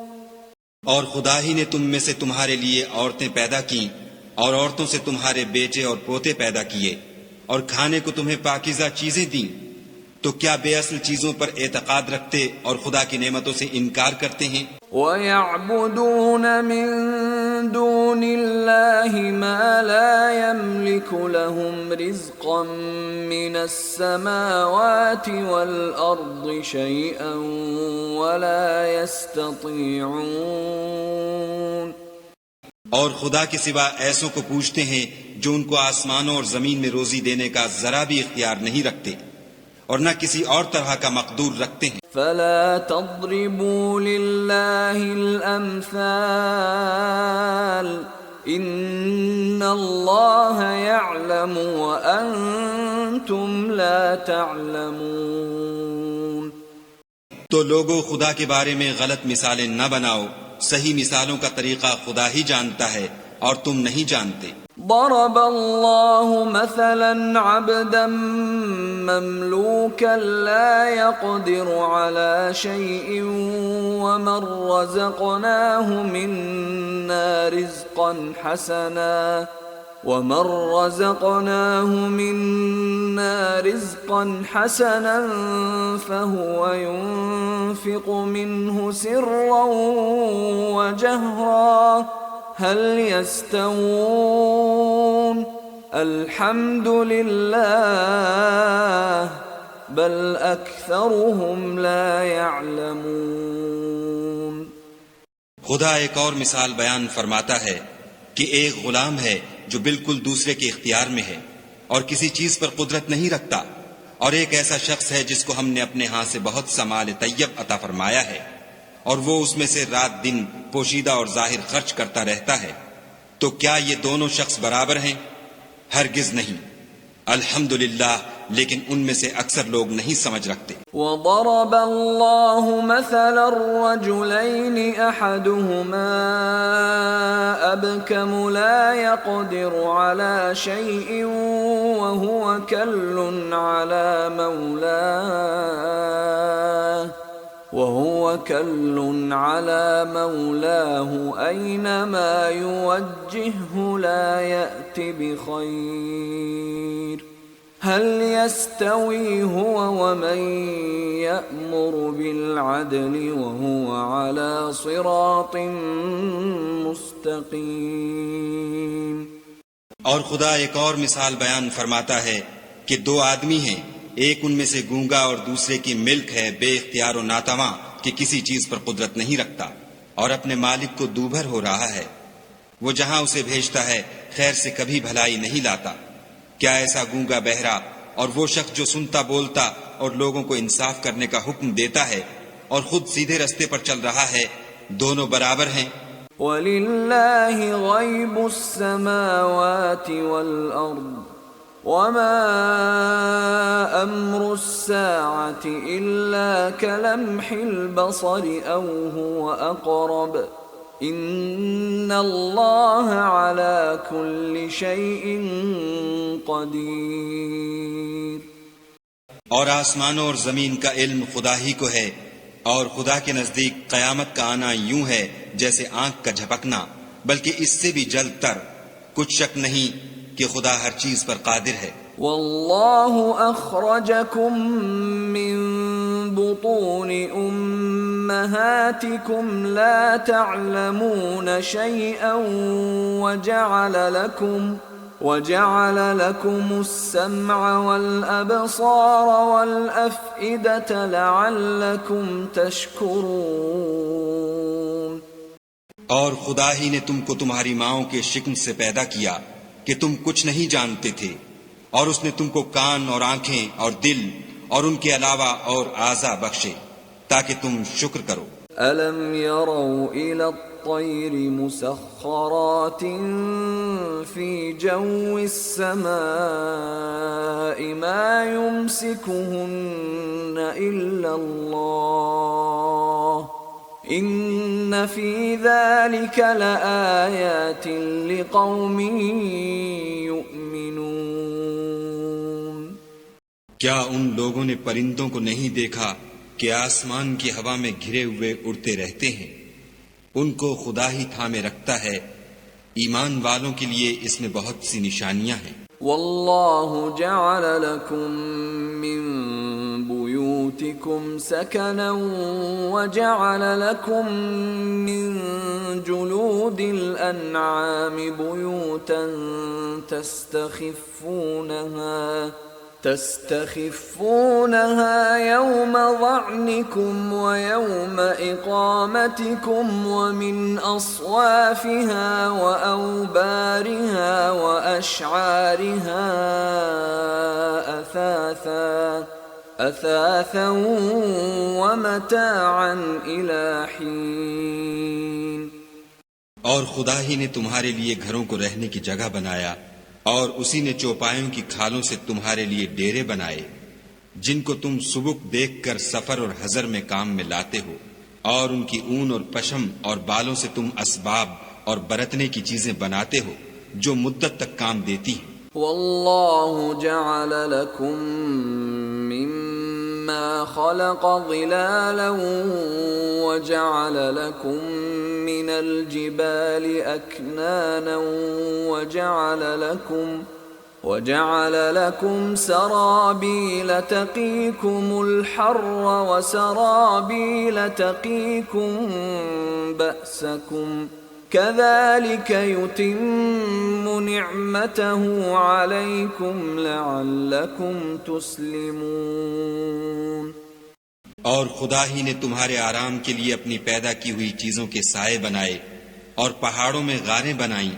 Speaker 2: اور خدا ہی نے تم میں سے تمہارے لیے عورتیں پیدا کیں اور عورتوں سے تمہارے بیٹے اور پوتے پیدا کیے اور کھانے کو تمہیں پاکیزہ چیزیں دیں، تو کیا بے اصل چیزوں پر اعتقاد رکھتے اور خدا کی نعمتوں سے انکار کرتے ہیں؟
Speaker 1: وَيَعْبُدُونَ مِن دُونِ اللَّهِ مَا لَا يَمْلِكُ لَهُمْ رِزْقًا مِّنَ السَّمَاوَاتِ وَالْأَرْضِ شَيْئًا وَلَا يَسْتَطِيعُونَ۔
Speaker 2: اور خدا کے سوا ایسوں کو پوچھتے ہیں جو ان کو آسمانوں اور زمین میں روزی دینے کا ذرا بھی اختیار نہیں رکھتے اور نہ کسی اور طرح کا مقدور رکھتے ہیں۔
Speaker 1: فلا تضربوا لله الأمثال إن الله يعلم وأنتم لا تعلمون۔
Speaker 2: تو لوگوں خدا کے بارے میں غلط مثالیں نہ بناؤ، صحیح مثالوں کا طریقہ خدا ہی جانتا ہے اور تم نہیں جانتے۔
Speaker 1: ضرب الله مثلا عبدا مملوكا لا يقدر على شيء ومن رزقناه منا رزقا حسنا فهو ينفق منه سرا وجهرا هل يستوون الحمد لله بل اکثرهم لا يعلمون۔
Speaker 2: خدا ایک اور مثال بیان فرماتا ہے کہ ایک غلام ہے جو بالکل دوسرے کے اختیار میں ہے اور کسی چیز پر قدرت نہیں رکھتا، اور ایک ایسا شخص ہے جس کو ہم نے اپنے ہاں سے بہت سا مال طیب عطا فرمایا ہے اور وہ اس میں سے رات دن پوشیدہ اور ظاہر خرچ کرتا رہتا ہے، تو کیا یہ دونوں شخص برابر ہیں؟ ہرگز نہیں۔ الحمدللہ، لیکن ان میں سے اکثر لوگ نہیں سمجھ رکھتے۔
Speaker 1: وضرب الله مثلا الرجلين احدهما ابكم لا يقدر على شيء وهو كل على مولاه أينما يوجهه لا يأت بخير هل يستوي هو ومن يأمر بالعدل وهو على صراط مستقيم۔
Speaker 2: اور خدا ایک اور مثال بیان فرماتا ہے کہ دو آدمی ہیں، ایک ان میں سے گونگا اور دوسرے کی ملک ہے بے اختیار و ناتواں کہ کسی چیز پر قدرت نہیں رکھتا اور اپنے مالک کو دوبھر ہو رہا ہے، وہ جہاں اسے بھیجتا ہے خیر سے کبھی بھلائی نہیں لاتا۔ کیا ایسا گونگا بہرا اور وہ شخص جو سنتا بولتا اور لوگوں کو انصاف کرنے کا حکم دیتا ہے اور خود سیدھے رستے پر چل رہا ہے، دونوں برابر ہیں؟
Speaker 1: وَلِلَّهِ غَيْبُ السَّمَاوَاتِ وَالْأَرْضِ وَمَا أَمْرُ السَّاعَةِ إِلَّا كَلَمْحِ الْبَصَرِ أَوْ هُوَ أَقْرَبُ إِنَّ اللَّهَ عَلَى كُلِّ شَيْءٍ قَدِيرٌ۔
Speaker 2: اور آسمانوں اور زمین کا علم خدا ہی کو ہے، اور خدا کے نزدیک قیامت کا آنا یوں ہے جیسے آنکھ کا جھپکنا، بلکہ اس سے بھی جلد تر۔ کچھ شک نہیں کہ خدا ہر چیز پر قادر ہے۔
Speaker 1: واللہ اخرجکم من بطون امہاتکم لا تعلمون شیئا وجعل لكم السمع والابصار والافئدة لعلکم تشکرون۔
Speaker 2: اور خدا ہی نے تم کو تمہاری ماؤں کے شکم سے پیدا کیا کہ تم کچھ نہیں جانتے تھے، اور اس نے تم کو کان اور آنکھیں اور دل اور ان کے علاوہ اور اعضا بخشے تاکہ تم شکر کرو۔
Speaker 1: أَلَمْ يَرَوْا إِلَى الطَّيْرِ مُسَخَّرَاتٍ فِي جَوِّ السَّمَاءِ مَا يُمْسِكُهُنَّ إِلَّا اللَّهُ إِنَّ فِي ذَلِكَ لَآيَاتٍ لِقَوْمٍ يُؤْمِنُونَ۔
Speaker 2: کیا ان لوگوں نے پرندوں کو نہیں دیکھا کہ آسمان کی ہوا میں گھرے ہوئے اڑتے رہتے ہیں؟ ان کو خدا ہی تھامے رکھتا ہے، ایمان والوں کے لیے اس میں بہت سی نشانیاں ہیں۔
Speaker 1: وَاللَّهُ جَعَلَ لَكُم مِّن بُيُوتِكُمْ سَكَنًا وَجَعَلَ لَكُم مِّن جُلُودِ الْأَنْعَامِ بُيُوتًا تستخفونها يوم ظعنكم ويوم إقامتكم ومن أصوافها وأوبارها وأشعارها أثاثا ومتاعا إلى حين۔
Speaker 2: اور خدا ہی نے تمہارے لیے گھروں کو رہنے کی جگہ بنایا، اور اسی نے چوپایوں کی کھالوں سے تمہارے لیے ڈیرے بنائے جن کو تم سبک دیکھ کر سفر اور حضر میں کام میں لاتے ہو، اور ان کی اون اور پشم اور بالوں سے تم اسباب اور برتنے کی چیزیں بناتے ہو جو مدت تک کام دیتی ہیں۔
Speaker 1: واللہ جعل لکم مما خلق ظلالا وجعل لكم من الجبال أكنانا وجعل لكم سرابيل تقيكم الحر وسرابيل تقيكم بأسكم كذلك يتم نعمته عليكم لعلكم تسلمون۔
Speaker 2: اور خدا ہی نے تمہارے آرام کے لیے اپنی پیدا کی ہوئی چیزوں کے سائے بنائے، اور پہاڑوں میں غاریں بنائیں،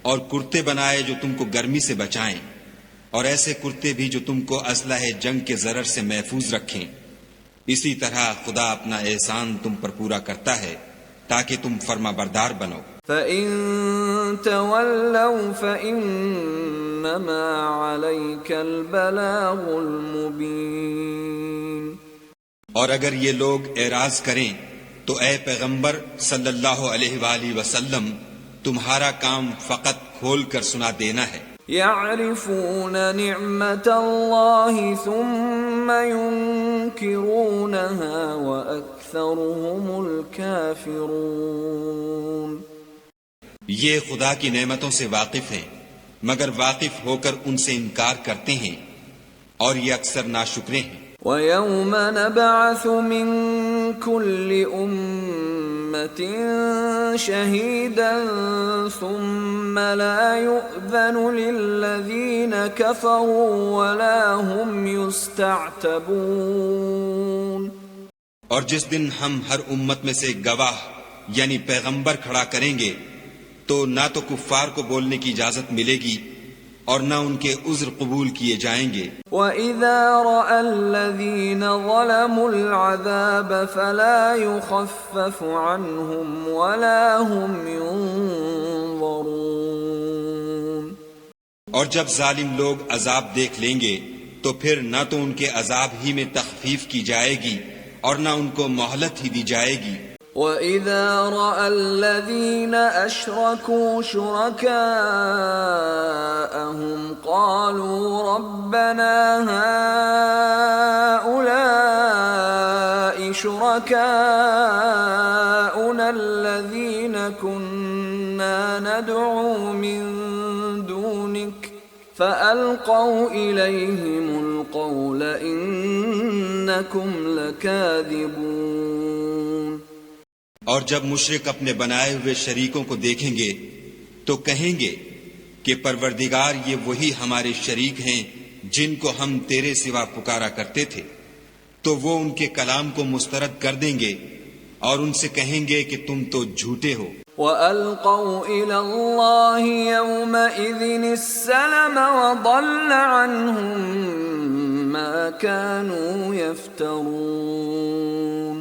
Speaker 2: اور کرتے بنائے جو تم کو گرمی سے بچائیں، اور ایسے کرتے بھی جو تم کو اسلحہ جنگ کے ضرر سے محفوظ رکھیں۔ اسی طرح خدا اپنا احسان تم پر پورا کرتا ہے تاکہ تم فرما بردار بنو۔
Speaker 1: فَإِن تَوَلَّوْا فَإِنَّمَا عَلَيْكَ الْبَلَاغُ الْمُبِينُ۔
Speaker 2: اور اگر یہ لوگ اعراض کریں تو اے پیغمبر صلی اللہ علیہ وآلہ وسلم، تمہارا کام فقط کھول کر سنا دینا ہے۔
Speaker 1: يَعْرِفُونَ نِعْمَةَ اللَّهِ ثُمَّ يُنْكِرُونَهَا وَأَكْثَرُهُمُ الْكَافِرُونَ۔
Speaker 2: یہ خدا کی نعمتوں سے واقف ہیں مگر واقف ہو کر ان سے انکار کرتے ہیں، اور یہ اکثر ناشکرے ہیں۔
Speaker 1: وَيَوْمَ نَبْعَثُ مِن كُلِّ أُمَّةٍ شَهِيدًا ثُمَّ لَا يُؤْذَنُ لِلَّذِينَ كَفَرُوا وَلَا هُمْ يُسْتَعْتَبُونَ۔
Speaker 2: اور جس دن ہم ہر امت میں سے گواہ یعنی پیغمبر کھڑا کریں گے تو نہ تو کفار کو بولنے کی اجازت ملے گی اور نہ ان کے عذر قبول کیے جائیں گے۔
Speaker 1: وَإِذَا رَأَى الَّذِينَ ظَلَمُوا الْعَذَابَ فَلَا يُخَفَّفُ عَنْهُمْ وَلَا هُمْ يُنظَرُونَ۔
Speaker 2: اور جب ظالم لوگ عذاب دیکھ لیں گے تو پھر نہ تو ان کے عذاب ہی میں تخفیف کی جائے گی اور نہ ان کو مہلت ہی دی جائے گی۔
Speaker 1: وَإِذَا رَأَى الَّذِينَ أَشْرَكُوا شُرَكَاءَهُمْ قَالُوا رَبَّنَا هَؤُلَاءِ شُرَكَاؤُنَا الَّذِينَ كُنَّا نَدْعُو مِن دُونِكَ فَأَلْقَوْا إِلَيْهِمُ الْقَوْلَ إِنَّكُمْ لَكَاذِبُونَ۔
Speaker 2: اور جب مشرک اپنے بنائے ہوئے شریکوں کو دیکھیں گے تو کہیں گے کہ پروردگار یہ وہی ہمارے شریک ہیں جن کو ہم تیرے سوا پکارا کرتے تھے، تو وہ ان کے کلام کو مسترد کر دیں گے اور ان سے کہیں گے کہ تم تو جھوٹے ہو.
Speaker 1: وَأَلْقَوْا إِلَى اللَّهِ يَوْمَئِذٍ السَّلَمَ وَضَلَّ عَنْهُمْ مَا كَانُوا يَفْتَرُونَ.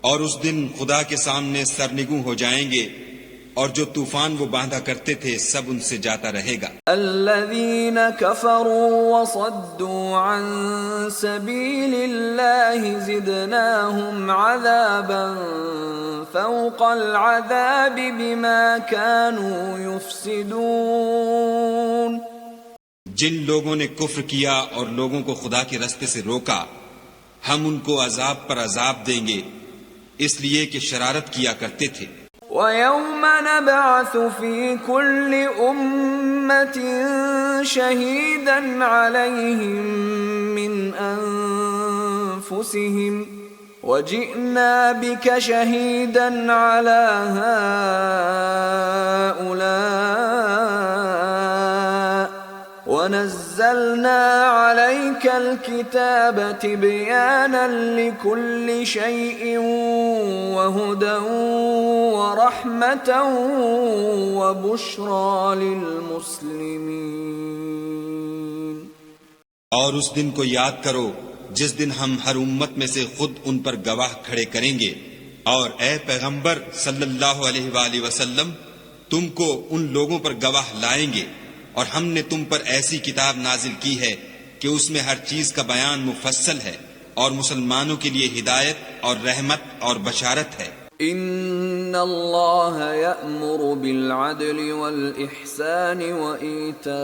Speaker 2: اور اس دن خدا کے سامنے سرنگوں ہو جائیں گے، اور جو طوفان وہ باندھا کرتے تھے سب ان سے جاتا رہے گا.
Speaker 1: الذين كفروا وصدوا عن سبيل الله زدناهم عذابا فوق العذاب بما كانوا يفسدون.
Speaker 2: جن لوگوں نے کفر کیا اور لوگوں کو خدا کے رستے سے روکا، ہم ان کو عذاب پر عذاب دیں گے اس لیے کہ شرارت کیا کرتے تھے.
Speaker 1: وَيَوْمَ نَبْعَثُ فِي كُلِّ أُمَّةٍ شَهِيدًا عَلَيْهِمْ مِنْ أَنفُسِهِمْ وَجِئْنَا بِكَ شَهِيدًا عَلَى هَؤُلَاءِ وَنَزَّلْنَا عَلَيْكَ الْكِتَابَ تِبْيَانًا لِكُلِّ شَيْءٍ وَهُدًى وَرَحْمَةً وَبُشْرَى لِلْمُسْلِمِينَ.
Speaker 2: اور اس دن کو یاد کرو جس دن ہم ہر امت میں سے خود ان پر گواہ کھڑے کریں گے، اور اے پیغمبر صلی اللہ علیہ وآلہ وسلم تم کو ان لوگوں پر گواہ لائیں گے، اور ہم نے تم پر ایسی کتاب نازل کی ہے کہ اس میں ہر چیز کا بیان مفصل ہے، اور مسلمانوں کے لیے ہدایت اور رحمت اور بشارت ہے.
Speaker 1: ان اللہ یأمر بالعدل والإحسان وإیتاء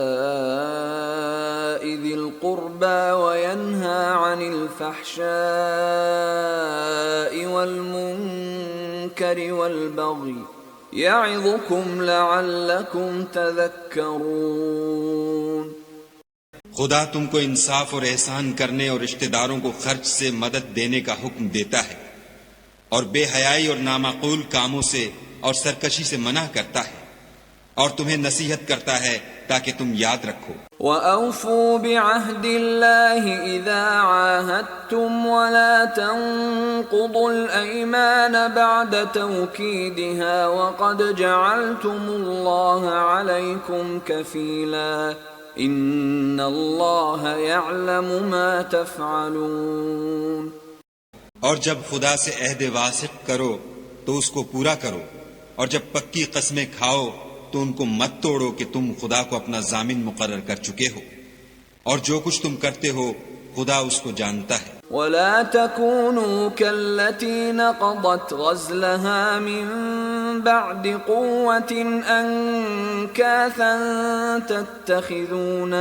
Speaker 1: ذی القربى وینہى عن الفحشاء والمنکر والبغی یعظکم لعلکم تذکرون.
Speaker 2: خدا تم کو انصاف اور احسان کرنے اور رشتہ داروں کو خرچ سے مدد دینے کا حکم دیتا ہے، اور بے حیائی اور نامعقول کاموں سے اور سرکشی سے منع کرتا ہے، اور تمہیں نصیحت کرتا ہے تاکہ تم یاد رکھو.
Speaker 1: وَأَوْفُوا بِعَهْدِ اللَّهِ إِذَا عَاهَدتُّمْ وَلَا تَنقُضُوا الْأَيْمَانَ بَعْدَ تَوْكِيدِهَا وَقَدْ جَعَلْتُمُ اللَّهَ عَلَيْكُمْ كَفِيلًا إِنَّ اللَّهَ يَعْلَمُ مَا تَفْعَلُونَ.
Speaker 2: اور جب خدا سے عہد واثق کرو تو اس کو پورا کرو، اور جب پکی قسمیں کھاؤ تو ان کو مت توڑو کہ تم خدا کو اپنا ضامن مقرر کر چکے ہو، اور جو کچھ تم کرتے ہو خدا اس کو جانتا ہے.
Speaker 1: وَلَا تَكُونُوا كَالَّتِي نَقَضَتْ غَزْلَهَا مِن بَعْدِ قُوَّةٍ أَنكَاثًا تَتَّخِذُونَ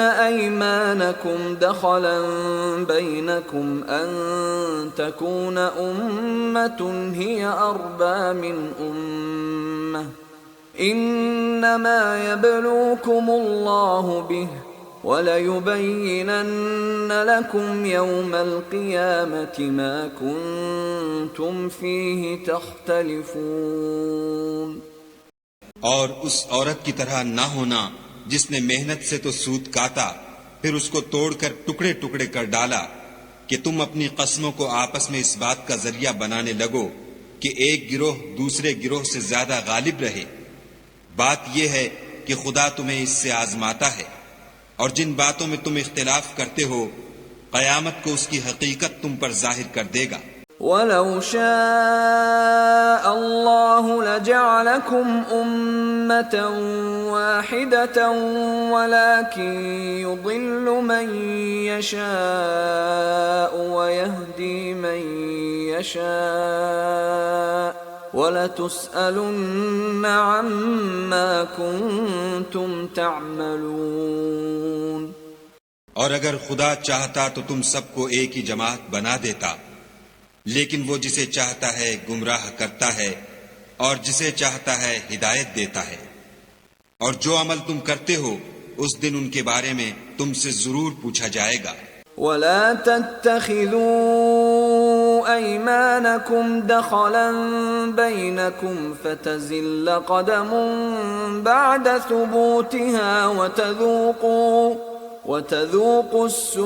Speaker 1: أَيْمَانَكُمْ دَخَلًا بَيْنَكُمْ أَن تَكُونَ أُمَّةٌ هِيَ أَرْبَى مِنْ أُمَّةٍ إِنَّمَا يَبْلُوكُمُ اللَّهُ بِهِ وَلَيُبَيِّنَنَّ لَكُمْ يَوْمَ الْقِيَامَةِ مَا كُنْتُمْ فِيهِ تَخْتَلِفُونَ.
Speaker 2: اور اس عورت کی طرح نہ ہونا جس نے محنت سے تو سود کاتا پھر اس کو توڑ کر ٹکڑے ٹکڑے کر ڈالا، کہ تم اپنی قسموں کو آپس میں اس بات کا ذریعہ بنانے لگو کہ ایک گروہ دوسرے گروہ سے زیادہ غالب رہے. بات یہ ہے کہ خدا تمہیں اس سے آزماتا ہے، اور جن باتوں میں تم اختلاف کرتے ہو قیامت کو اس کی حقیقت تم پر ظاہر کر دے گا.
Speaker 1: وَلَوْ شَاءَ اللَّهُ لَجَعَلَكُمْ أُمَّةً وَاحِدَةً وَلَكِنْ يُضِلُّ مَنْ يَشَاءُ وَيَهْدِي مَنْ يَشَاءُ وَلَتُسْأَلُنَّ عَمَّا كُنْتُمْ تَعْمَلُونَ.
Speaker 2: اور اگر خدا چاہتا تو تم سب کو ایک ہی جماعت بنا دیتا، لیکن وہ جسے چاہتا ہے گمراہ کرتا ہے اور جسے چاہتا ہے ہدایت دیتا ہے. اور جو عمل تم کرتے ہو اس دن ان کے بارے میں تم سے ضرور پوچھا جائے گا.
Speaker 1: وَلَا تَتَّخِذُوا أَيْمَانَكُمْ دَخَلًا بَيْنَكُمْ فَتَزِلَّ قَدَمٌ بَعْدَ ثُبُوتِهَا وَتَذُوقُوا السُّوءَ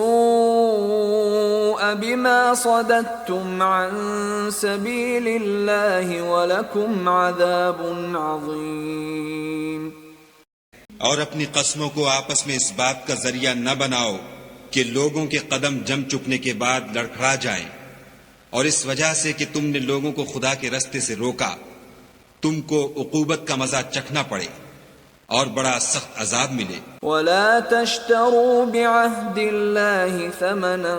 Speaker 1: بِمَا صَدَدتُّمْ عَن سَبِيلِ اللَّهِ وَلَكُمْ عَذَابٌ عَظِيمٌ۔
Speaker 2: اور اپنی قسموں کو آپس میں اس بات کا ذریعہ نہ بناؤ کہ لوگوں کے قدم جم چکنے کے بعد لڑکھڑا جائیں، اور اس وجہ سے کہ تم نے لوگوں کو خدا کے رستے سے روکا تم کو عقوبت کا مزہ چکھنا پڑے اور بڑا سخت عذاب ملے۔
Speaker 1: وَلَا تَشْتَرُوا بِعَهْدِ اللَّهِ ثَمَنًا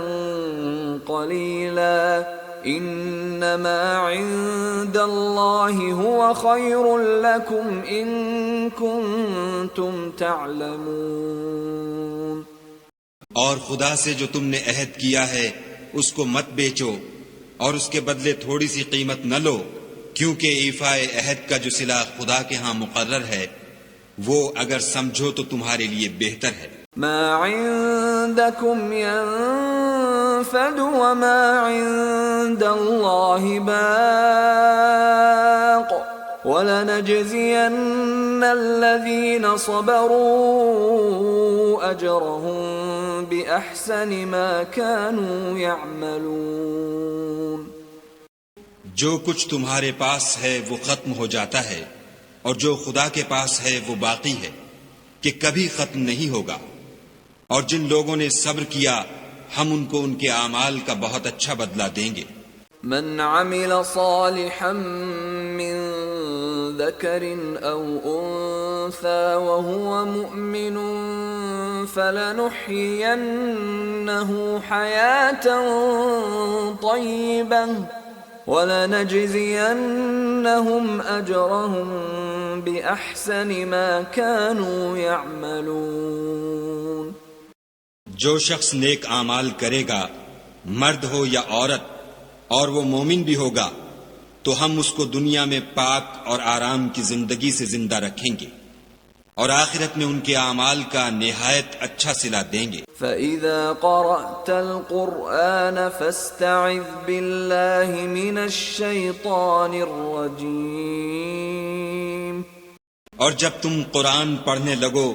Speaker 1: قَلِيلًا إِنَّمَا عِندَ اللَّهِ هُوَ خَيْرٌ لَكُمْ إِن كُنتُمْ تَعْلَمُونَ۔
Speaker 2: اور خدا سے جو تم نے عہد کیا ہے اس کو مت بیچو اور اس کے بدلے تھوڑی سی قیمت نہ لو، کیونکہ ایفاء عہد کا جو صلہ خدا کے ہاں مقرر ہے وہ اگر سمجھو تو تمہارے لیے بہتر ہے۔
Speaker 1: ما عندكم ينفد وما عند الله باق ولنجزين الذين صبروا أجرهم بأحسن ما كانوا يعملون۔
Speaker 2: جو کچھ تمہارے پاس ہے وہ ختم ہو جاتا ہے، اور جو خدا کے پاس ہے وہ باقی ہے کہ کبھی ختم نہیں ہوگا، اور جن لوگوں نے صبر کیا ہم ان کو ان کے اعمال کا بہت اچھا بدلہ دیں گے۔
Speaker 1: من عمل صالحا من ذكر او انثى وهو مؤمن فلنحيينه حياة طيبة وَلَنَجْزِيَنَّهُمْ أَجْرَهُمْ بِأَحْسَنِ مَا كَانُوا يَعْمَلُونَ۔
Speaker 2: جو شخص نیک اعمال کرے گا، مرد ہو یا عورت، اور وہ مومن بھی ہوگا، تو ہم اس کو دنیا میں پاک اور آرام کی زندگی سے زندہ رکھیں گے، اور آخرت میں ان کے اعمال کا نہایت اچھا صلہ دیں گے۔
Speaker 1: فَإِذَا قَرَأْتَ الْقُرْآنَ فَاسْتَعِذْ بِاللَّهِ مِنَ الشَّيْطَانِ الرَّجِيمِ۔
Speaker 2: اور جب تم قرآن پڑھنے لگو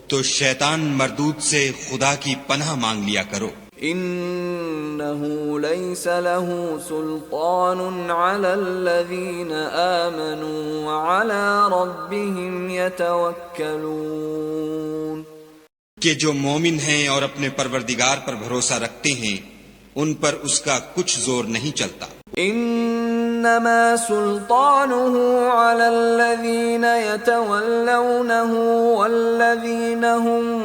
Speaker 2: تو شیطان مردود سے خدا کی پناہ مانگ لیا کرو۔
Speaker 1: إِنَّهُ لَيْسَ لَهُ سُلْطَانٌ عَلَى الَّذِينَ آمَنُوا وَعَلَى رَبِّهِمْ يَتَوَكَّلُونَ۔
Speaker 2: کہ جو مومن ہیں اور اپنے پروردگار پر بھروسہ رکھتے ہیں ان پر اس کا کچھ زور نہیں چلتا۔
Speaker 1: انما سلطانه على الذين يتولونه والذين هم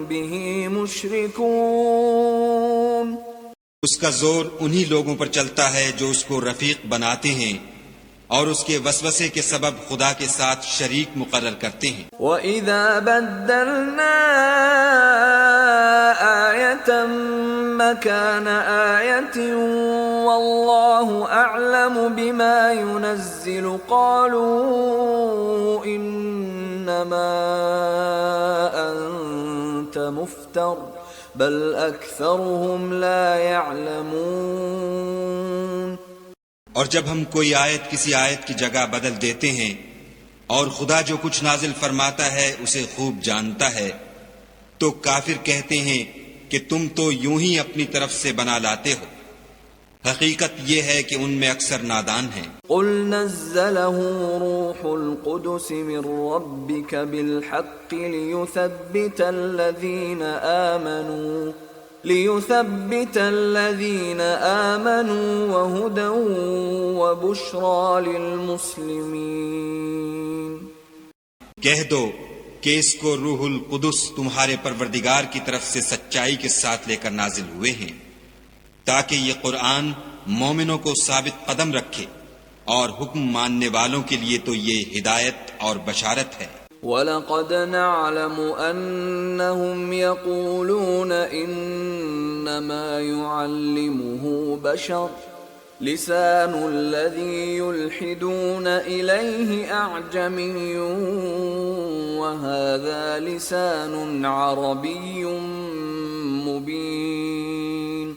Speaker 1: به مشركون۔
Speaker 2: اس کا زور انہی لوگوں پر چلتا ہے جو اس کو رفیق بناتے ہیں اور اس کے وسوسے کے سبب خدا کے ساتھ شریک مقرر کرتے ہیں۔
Speaker 1: وَإِذَا بَدَّلْنَا آيَةً مَكَانَ آيَةٍ وَاللَّهُ أَعْلَمُ بِمَا يُنَزِّلُ قَالُوا إِنَّمَا أَنْتَ مُفْتَرٍ بَلْ أَكْثَرُهُمْ لَا يَعْلَمُونَ۔
Speaker 2: اور جب ہم کوئی آیت کسی آیت کی جگہ بدل دیتے ہیں اور خدا جو کچھ نازل فرماتا ہے اسے خوب جانتا ہے، تو کافر کہتے ہیں کہ تم تو یوں ہی اپنی طرف سے بنا لاتے ہو، حقیقت یہ ہے کہ ان میں اکثر نادان ہیں۔
Speaker 1: قل نزله روح القدس من ربك بالحق ليثبت الذين آمنوا وهدى وبشرى للمسلمين۔
Speaker 2: کہہ دو کہ اس کو روح القدس تمہارے پروردگار کی طرف سے سچائی کے ساتھ لے کر نازل ہوئے ہیں، تاکہ یہ قرآن مومنوں کو ثابت قدم رکھے، اور حکم ماننے والوں کے لیے تو یہ ہدایت اور بشارت ہے۔
Speaker 1: وَلَقَدْ نَعْلَمُ أَنَّهُمْ يَقُولُونَ إِنَّمَا يُعَلِّمُهُ بَشَرٌ لِسَانُ الَّذِي يُلْحِدُونَ إِلَيْهِ أَعْجَمِيٌّ وَهَذَا لِسَانٌ عَرَبِيٌّ مُبِينٌ۔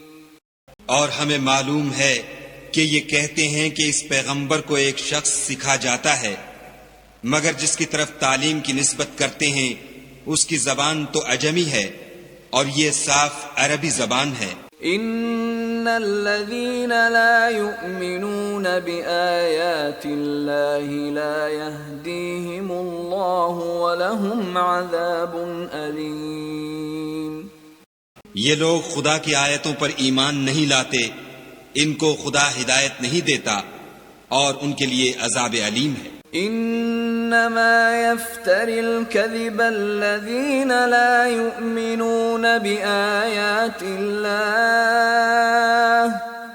Speaker 2: اور ہمیں معلوم ہے کہ یہ کہتے ہیں کہ اس پیغمبر کو ایک شخص سکھا جاتا ہے، مگر جس کی طرف تعلیم کی نسبت کرتے ہیں اس کی زبان تو عجمی ہے، اور یہ صاف عربی زبان ہے۔
Speaker 1: ان الذين لا يؤمنون بآيات الله لا يهديهم الله ولهم عذاب أليم۔
Speaker 2: یہ لوگ خدا کی آیتوں پر ایمان نہیں لاتے، ان کو خدا ہدایت نہیں دیتا اور ان کے لیے عذاب علیم ہے۔
Speaker 1: انما يفتري الكذب الذين لا يؤمنون بآيات الله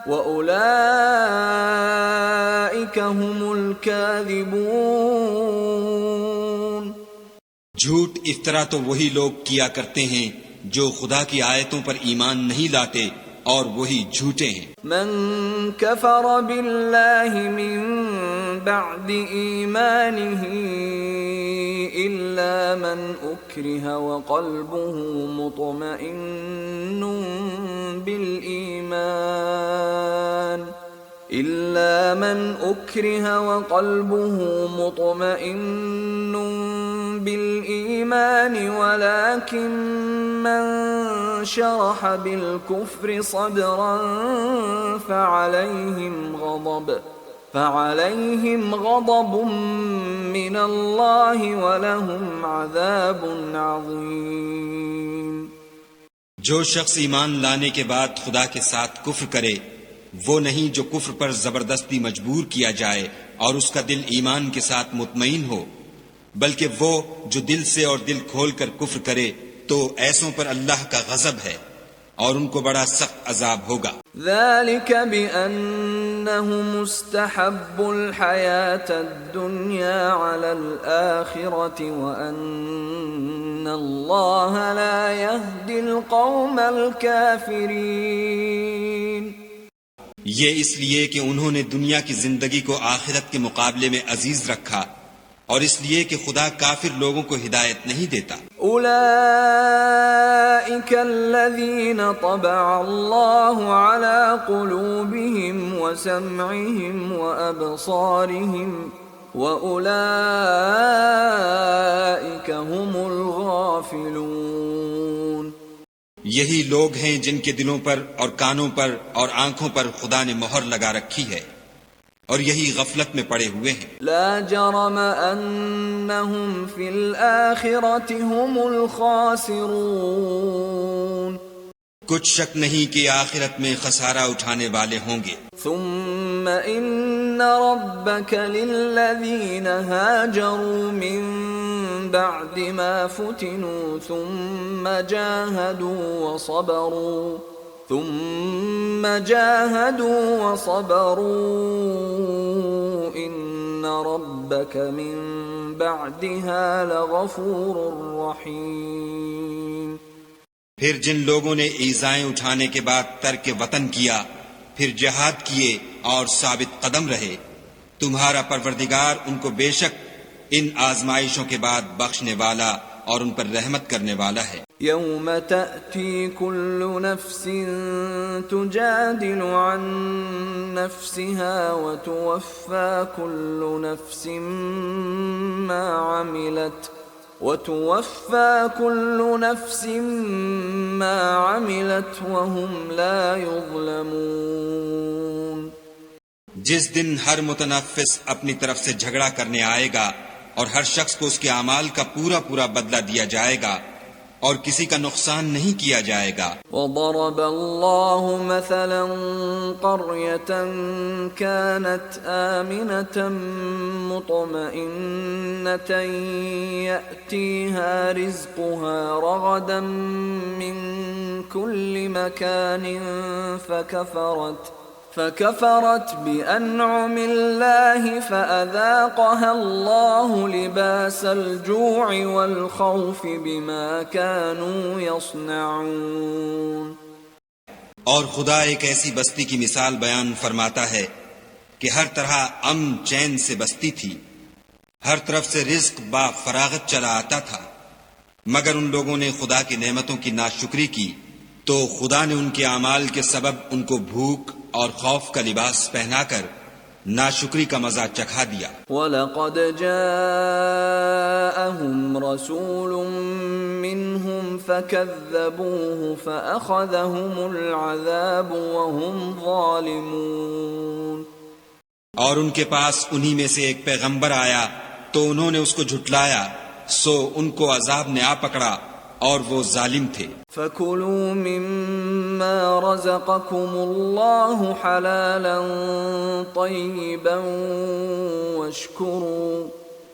Speaker 1: وأولئك هم الكاذبون۔
Speaker 2: جھوٹ افطرا تو وہی لوگ کیا کرتے ہیں جو خدا کی آیتوں پر ایمان نہیں لاتے اور وہی جھوٹے ہیں۔
Speaker 1: من كفر بالله من بعد ایمانه الا من اکرہ وقلبه مطمئن بالایمان إلا من أكره وقلبه مطمئن بالإيمان ولكن من شرح بالكفر صدرا فعليهم غضب من الله ولهم عذاب عظيم۔
Speaker 2: جو شخص ایمان لانے کے بعد خدا کے ساتھ کفر کرے وہ نہیں جو کفر پر زبردستی مجبور کیا جائے اور اس کا دل ایمان کے ساتھ مطمئن ہو، بلکہ وہ جو دل سے اور دل کھول کر کفر کرے تو ایسوں پر اللہ کا غضب ہے اور ان کو بڑا سخت عذاب ہوگا۔
Speaker 1: ذلك بأنهم استحبوا الحياة الدنيا على الآخرة وأن الله لا يهدي القوم الكافرين۔
Speaker 2: یہ اس لیے کہ انہوں نے دنیا کی زندگی کو آخرت کے مقابلے میں عزیز رکھا اور اس لیے کہ خدا کافر لوگوں کو ہدایت نہیں دیتا۔
Speaker 1: اولئک الذین طبع اللہ علی قلوبہم وسمعہم وابصارہم واولئک هم الغافلون۔
Speaker 2: یہی لوگ ہیں جن کے دلوں پر اور کانوں پر اور آنکھوں پر خدا نے مہر لگا رکھی ہے اور یہی غفلت میں پڑے ہوئے ہیں۔
Speaker 1: لا جرم انہم فی الآخرۃ هم الخاسرون۔
Speaker 2: کچھ شک نہیں کہ آخرت میں خسارہ اٹھانے والے ہوں گے۔
Speaker 1: ثم ان ربک للذین هاجروا من بعد ما فتنوا ثم جاهدوا وصبروا ان ربك من بعدها لغفور رحیم۔
Speaker 2: پھر جن لوگوں نے ایذائیں اٹھانے کے بعد ترک وطن کیا پھر جہاد کیے اور ثابت قدم رہے، تمہارا پروردگار ان کو بے شک ان آزمائشوں کے بعد بخشنے والا اور ان پر رحمت کرنے والا ہے۔
Speaker 1: یوم تأتی کل نفس تجادل عن نفسها وتوفى كل نفس ما عملت وهم لا يظلمون۔
Speaker 2: جس دن ہر متنفس اپنی طرف سے جھگڑا کرنے آئے گا اور ہر شخص کو اس کے اعمال کا پورا پورا بدلہ دیا جائے گا اور کسی کا نقصان نہیں کیا جائے گا۔
Speaker 1: وضرب اللہ مثلا قرية كانت آمنة مطمئنة يأتيها رزقها رغدا من كل مكان فكفرت بأنعم الله فأذاقها الله لباس الجوع والخوف بما كانوا يصنعون۔
Speaker 2: اور خدا ایک ایسی بستی کی مثال بیان فرماتا ہے کہ ہر طرح امن چین سے بستی تھی، ہر طرف سے رزق با فراغت چلا آتا تھا، مگر ان لوگوں نے خدا کی نعمتوں کی ناشکری کی تو خدا نے ان کے اعمال کے سبب ان کو بھوک اور خوف کا لباس پہنا کر ناشکری کا مزہ چکھا دیا۔
Speaker 1: وَلَقَدْ جَاءَهُمْ رَسُولٌ منهم فكذبوه فأخذهم العذاب وهم ظالمون۔
Speaker 2: اور ان کے پاس انہی میں سے ایک پیغمبر آیا تو انہوں نے اس کو جھٹلایا، سو ان کو عذاب نے آ پکڑا اور وہ ظالم تھے۔
Speaker 1: فَكُلُوا مِمَّا رَزَقَكُمُ اللَّهُ حَلَالًا طَيِّبًا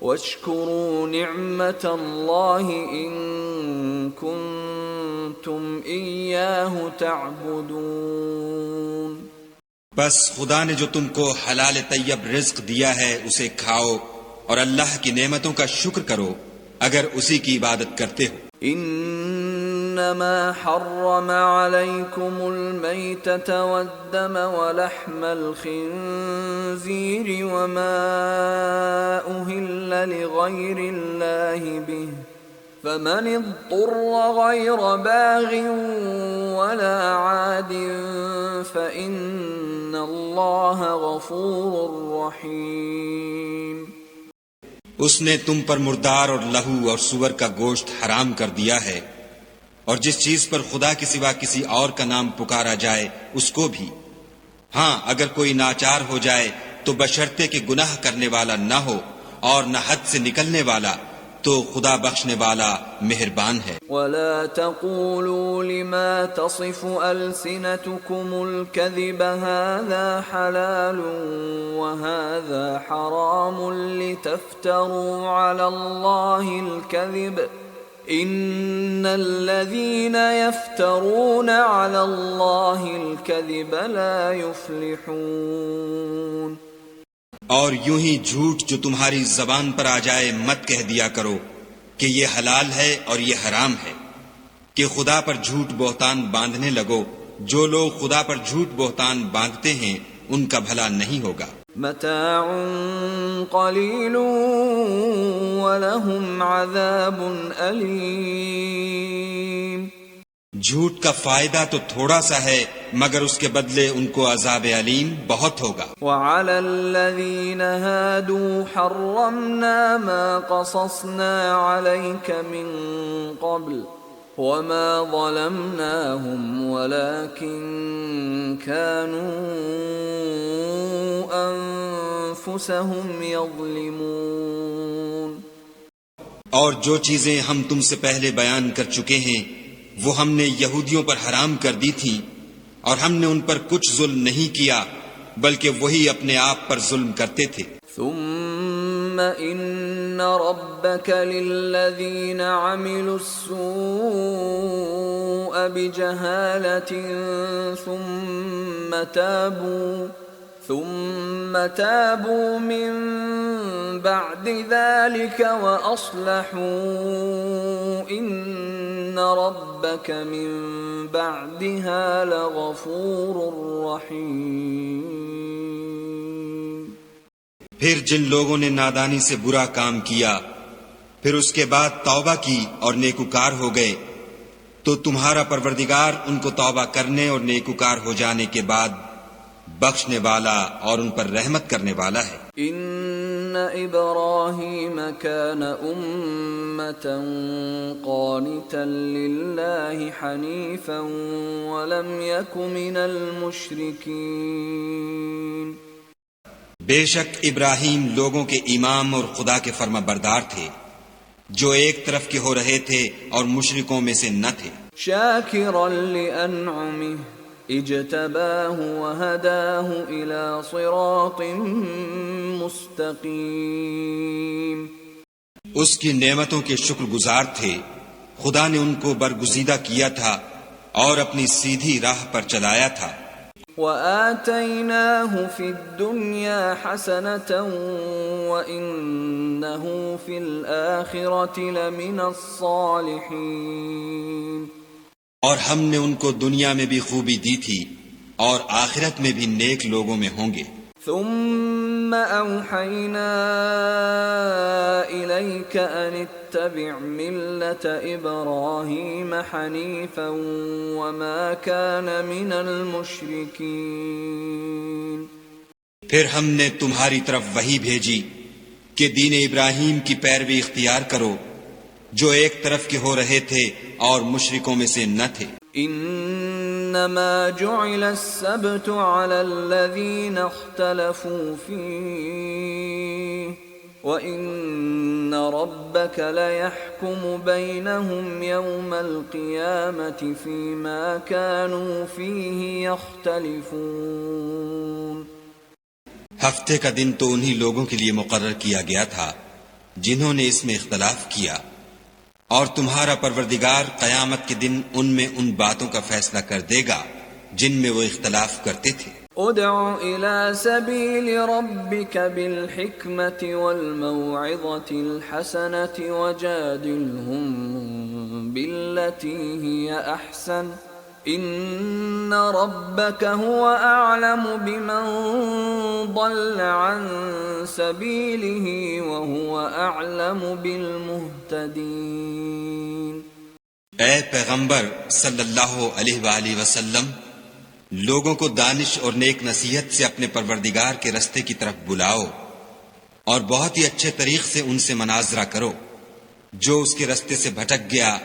Speaker 1: وَاشْكُرُوا نِعْمَةَ اللَّهِ إِن كُنتُمْ إِيَّاهُ تَعْبُدُونَ۔
Speaker 2: بس خدا نے جو تم کو حلال طیب رزق دیا ہے اسے کھاؤ اور اللہ کی نعمتوں کا شکر کرو اگر اسی کی عبادت کرتے ہو۔
Speaker 1: انما حرم عليكم الميتة والدم ولحم الخنزير وما أهل لغير الله به فمن اضطر غير باغ ولا عاد فإن الله غفور رحيم۔
Speaker 2: اس نے تم پر مردار اور لہو اور سور کا گوشت حرام کر دیا ہے، اور جس چیز پر خدا کے سوا کسی اور کا نام پکارا جائے اس کو بھی۔ ہاں اگر کوئی ناچار ہو جائے تو بشرطے کہ گناہ کرنے والا نہ ہو اور نہ حد سے نکلنے والا، تو خدا بخشنے والا مہربان ہے۔
Speaker 1: ولا تقولوا لما تصف ألسنتكم الكذب هذا حلال وهذا حرام لتفتروا على الله الكذب إن الذين يفترون على الله الكذب لا يفلحون۔
Speaker 2: اور یوں ہی جھوٹ جو تمہاری زبان پر آ جائے مت کہہ دیا کرو کہ یہ حلال ہے اور یہ حرام ہے، کہ خدا پر جھوٹ بہتان باندھنے لگو۔ جو لوگ خدا پر جھوٹ بہتان باندھتے ہیں ان کا بھلا نہیں ہوگا۔
Speaker 1: متاع قلیل ولہم عذاب علیم۔
Speaker 2: جھوٹ کا فائدہ تو تھوڑا سا ہے مگر اس کے بدلے ان کو عذاب علیم بہت ہوگا۔
Speaker 1: وعلى الذين هادوا حرمنا ما قصصنا عليك من قبل وما ظلمناهم ولكن كانوا أنفسهم يظلمون۔
Speaker 2: اور جو چیزیں ہم تم سے پہلے بیان کر چکے ہیں وہ ہم نے یہودیوں پر حرام کر دی تھی، اور ہم نے ان پر کچھ ظلم نہیں کیا بلکہ وہی اپنے آپ پر ظلم کرتے تھے۔
Speaker 1: ثم ان ربك للذين عملوا السوء بجهالة ثم تابوا من بعد ذلك وأصلحوا إن ربك من بعدها لغفور رحيم۔
Speaker 2: پھر جن لوگوں نے نادانی سے برا کام کیا پھر اس کے بعد توبہ کی اور نیکوکار ہو گئے تو تمہارا پروردگار ان کو توبہ کرنے اور نیکوکار ہو جانے کے بعد بخشنے والا اور ان پر رحمت کرنے والا ہے۔
Speaker 1: ان ابراہیم کان امة قانتا للہ حنیفا ولم یک من المشرکین۔
Speaker 2: بے شک ابراہیم لوگوں کے امام اور خدا کے فرما بردار تھے جو ایک طرف کے ہو رہے تھے اور مشرکوں میں سے نہ تھے۔
Speaker 1: شاکرا لانعمہ اجتباہ وہداہ الی صراط مستقیم۔
Speaker 2: اس کی نعمتوں کے شکر گزار تھے، خدا نے ان کو برگزیدہ کیا تھا اور اپنی سیدھی راہ پر چلایا تھا۔
Speaker 1: وآتیناہ فی الدنیا حسنة وإنہ فی الآخرة لمن الصالحین۔
Speaker 2: اور ہم نے ان کو دنیا میں بھی خوبی دی تھی اور آخرت میں بھی نیک لوگوں میں ہوں گے۔
Speaker 1: ثم اوحینا الیک ان اتبع ملة ابراہیم حنیفا وما کان من المشرکین۔
Speaker 2: پھر ہم نے تمہاری طرف وحی بھیجی کہ دین ابراہیم کی پیروی اختیار کرو جو ایک طرف کے ہو رہے تھے اور مشرکوں میں سے نہ تھے۔
Speaker 1: انما جعل السبت على الذين اختلفوا فيه وان ربك ليحكم بينهم يوم القيامة فيما كانوا فيه يختلفون۔
Speaker 2: ہفتے کا دن تو انہی لوگوں کے لیے مقرر کیا گیا تھا جنہوں نے اس میں اختلاف کیا، اور تمہارا پروردگار قیامت کے دن ان میں ان باتوں کا فیصلہ کر دے گا جن میں وہ اختلاف کرتے تھے۔
Speaker 1: ادع الى سبيل ربك بالحكمة والموعظة الحسنة وجادلهم بالتي هي احسن ان ربك هو اعلم بمن ضل عن سبيله وهو اعلم بالمهتدين۔
Speaker 2: اے پیغمبر صلی اللہ علیہ وآلہ وسلم، لوگوں کو دانش اور نیک نصیحت سے اپنے پروردگار کے رستے کی طرف بلاؤ اور بہت ہی اچھے طریق سے ان سے مناظرہ کرو۔ جو اس کے رستے سے بھٹک گیا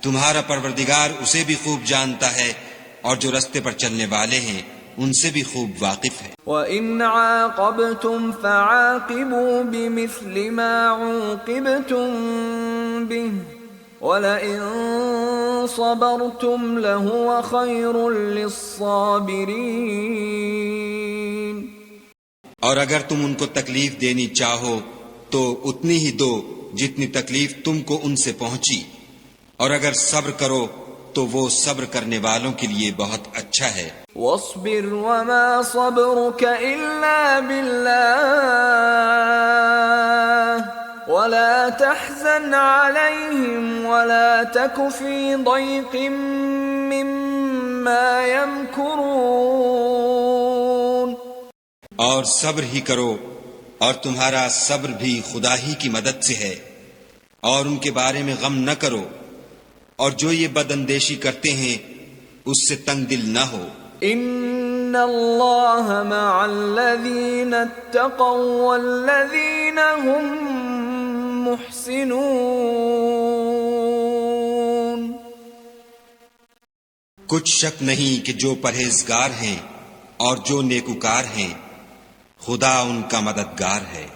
Speaker 2: تمہارا پروردگار اسے بھی خوب جانتا ہے، اور جو رستے پر چلنے والے ہیں ان سے بھی خوب واقف ہے۔
Speaker 1: وَإِنْ عَاقَبْتُمْ فَعَاقِبُوا بِمِثْلِ مَا عُوقِبْتُمْ بِهِ وَلَئِن صَبَرْتُمْ لَهُوَ خَيْرٌ لِلصَّابِرِينَ۔
Speaker 2: اور اگر تم ان کو تکلیف دینی چاہو تو اتنی ہی دو جتنی تکلیف تم کو ان سے پہنچی، اور اگر صبر کرو تو وہ صبر کرنے والوں کے لیے بہت اچھا ہے۔
Speaker 1: وَاصْبِرْ وَمَا صَبْرُكَ إِلَّا بِاللَّهِ وَلَا تَحْزَنْ عَلَيْهِمْ وَلَا تَكُ فِي ضَيْقٍ مِّمَّا يَمْكُرُونَ۔
Speaker 2: اور صبر ہی کرو، اور تمہارا صبر بھی خدا ہی کی مدد سے ہے، اور ان کے بارے میں غم نہ کرو، اور جو یہ بد اندیشی کرتے ہیں اس سے تنگ دل نہ ہو۔
Speaker 1: ان اللہ مع الذین اتقوا والذین هم محسنون۔
Speaker 2: کچھ شک نہیں کہ جو پرہیزگار ہیں اور جو نیکوکار ہیں خدا ان کا مددگار ہے۔